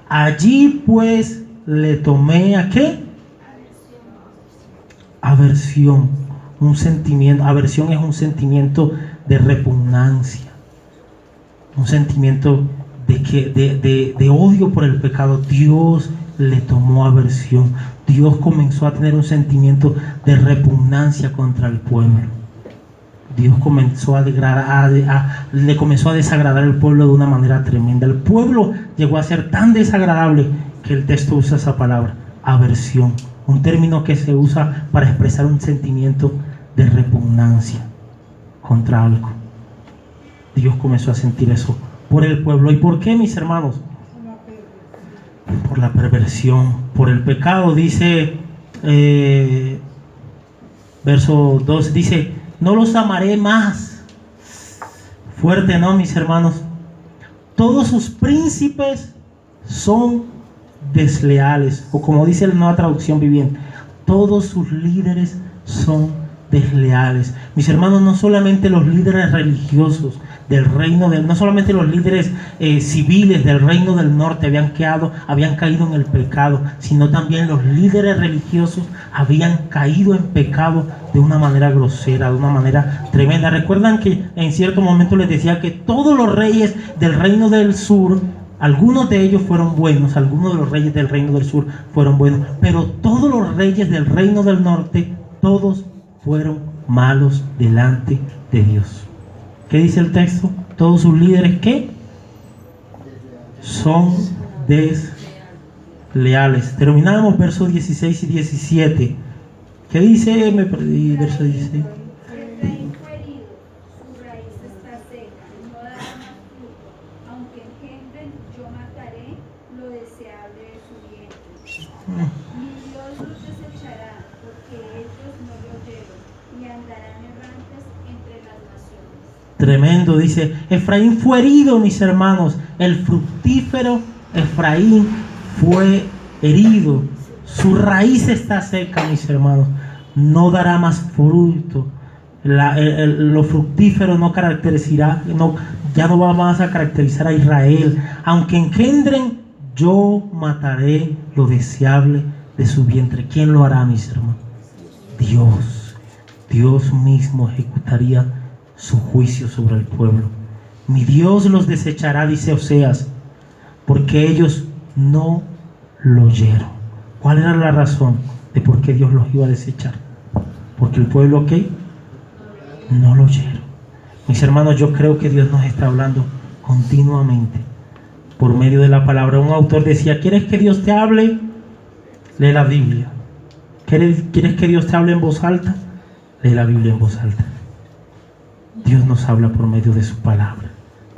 Allí pues le tomé ¿a qué? Aversión. Un sentimiento. Aversión es un sentimiento de repugnancia. Un sentimiento de odio por el pecado. Dios le tomó aversión. Dios comenzó a tener un sentimiento de repugnancia contra el pueblo. Dios comenzó le comenzó a desagradar al pueblo de una manera tremenda. El pueblo llegó a ser tan desagradable que el texto usa esa palabra, aversión, un término que se usa para expresar un sentimiento de repugnancia contra algo. Dios comenzó a sentir eso por el pueblo. ¿Y por qué, mis hermanos? Por la perversión, por el pecado. Dice verso 2, dice: no los amaré más. Fuerte, ¿no, mis hermanos? Todos sus príncipes son desleales, o como dice la Nueva Traducción Viviente, todos sus líderes son desleales. Mis hermanos, no solamente los líderes religiosos del reino no solamente los líderes civiles del reino del norte habían caído en el pecado, sino también los líderes religiosos habían caído en pecado de una manera grosera, de una manera tremenda. Recuerdan que en cierto momento les decía que todos los reyes del reino del sur, algunos de ellos fueron buenos, algunos de los reyes del reino del sur fueron buenos, pero todos los reyes del reino del norte, todos fueron malos delante de Dios. ¿Qué dice el texto? Todos sus líderes, ¿qué? Son desleales. Terminamos versos 16 y 17. ¿Qué dice? Me perdí, verso 16. Efraín fue herido, su raíz está seca, no dará más fruto. Aunque engendren, yo mataré lo deseable de su vientre. Mi Dios los desechará, porque ellos no lo oyeron, y andarán errantes entre las naciones. Tremendo, dice, Efraín fue herido, mis hermanos. El fructífero Efraín fue herido. Su raíz está seca, mis hermanos. No dará más fruto. Lo fructífero no caracterizará, ya no va más a caracterizar a Israel. Aunque engendren, yo mataré lo deseable de su vientre. ¿Quién lo hará, mis hermanos? Dios. Dios mismo ejecutaría su juicio sobre el pueblo. Mi Dios los desechará, dice Oseas, porque ellos no lo oyeron. ¿Cuál era la razón de por qué Dios los iba a desechar? Porque el pueblo, ¿qué? No lo oyeron. Mis hermanos, yo creo que Dios nos está hablando continuamente por medio de la palabra. Un autor decía: ¿quieres que Dios te hable? Lee la Biblia. ¿Quieres que Dios te hable en voz alta? Lee la Biblia en voz alta. Dios nos habla por medio de su palabra.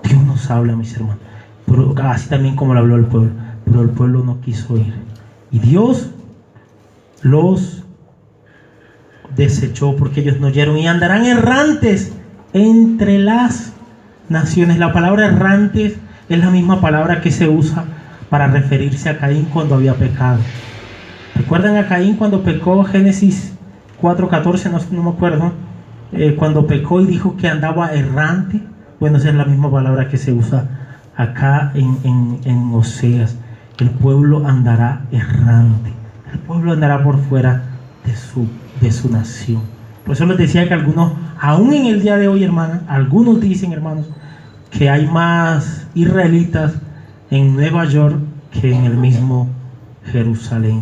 Dios nos habla, mis hermanos. Pero así también como lo habló el pueblo. Pero el pueblo no quiso oír. Y Dios los desechó porque ellos no oyeron. Y andarán errantes entre las naciones. La palabra errantes es la misma palabra que se usa para referirse a Caín cuando había pecado. ¿Recuerdan a Caín cuando pecó? Génesis 4:14, no me acuerdo. cuando pecó y dijo que andaba errante. Bueno, esa es la misma palabra que se usa acá en Oseas. El pueblo andará errante. El pueblo andará por fuera de su nación. Por eso les decía que algunos, aún en el día de hoy, hermanas, algunos dicen, hermanos, que hay más israelitas en Nueva York que en el mismo Jerusalén.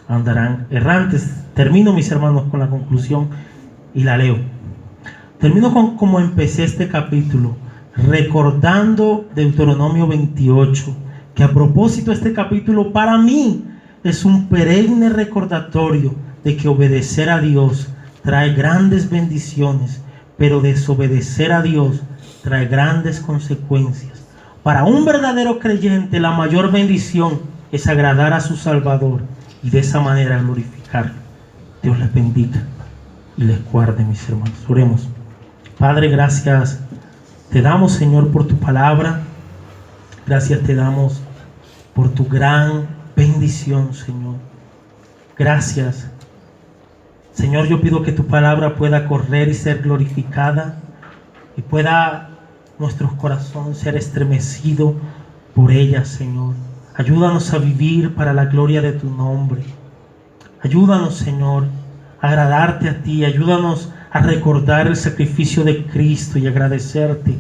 Andarán errantes. Termino, mis hermanos, con la conclusión y la leo. Termino con como empecé este capítulo, recordando Deuteronomio 28, que a propósito este capítulo para mí es un perenne recordatorio de que obedecer a Dios trae grandes bendiciones, pero desobedecer a Dios trae grandes consecuencias. Para un verdadero creyente, la mayor bendición es agradar a su Salvador y de esa manera glorificarlo. Dios les bendiga y les guarde, mis hermanos. Oremos. Padre, gracias te damos, Señor, por tu palabra. Gracias te damos por tu gran bendición, Señor. Gracias. Señor, yo pido que tu palabra pueda correr y ser glorificada y pueda nuestros corazones ser estremecidos por ella, Señor. Ayúdanos a vivir para la gloria de tu nombre. Ayúdanos, Señor, a agradarte a ti. Ayúdanos a recordar el sacrificio de Cristo y agradecerte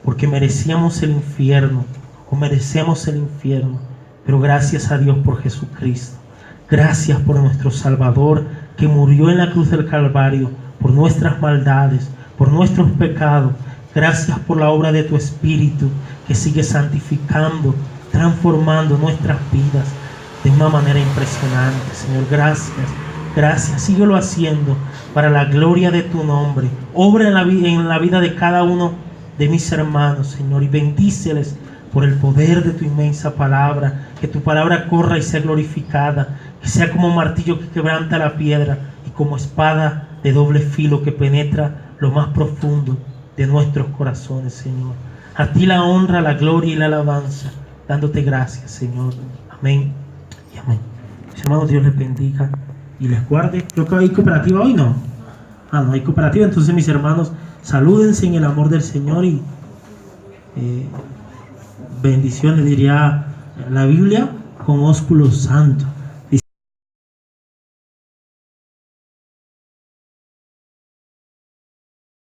porque merecíamos el infierno o merecemos el infierno. Pero gracias a Dios por Jesucristo. Gracias por nuestro Salvador que murió en la cruz del Calvario por nuestras maldades, por nuestros pecados. Gracias por la obra de tu Espíritu que sigue santificando, transformando nuestras vidas de una manera impresionante. Señor, gracias. Gracias. Síguelo haciendo para la gloria de tu nombre. Obra en la vida de cada uno de mis hermanos, Señor, y bendíceles por el poder de tu inmensa palabra. Que tu palabra corra y sea glorificada, que sea como martillo que quebranta la piedra y como espada de doble filo que penetra lo más profundo de nuestros corazones, Señor. A ti la honra, la gloria y la alabanza, dándote gracias, Señor. Amén y amén. Mis hermanos, Dios les bendiga y les guarde. Creo que hay cooperativa hoy, ¿no? No hay cooperativa. Entonces, mis hermanos, salúdense en el amor del Señor y bendiciones, diría la Biblia, con ósculo santo.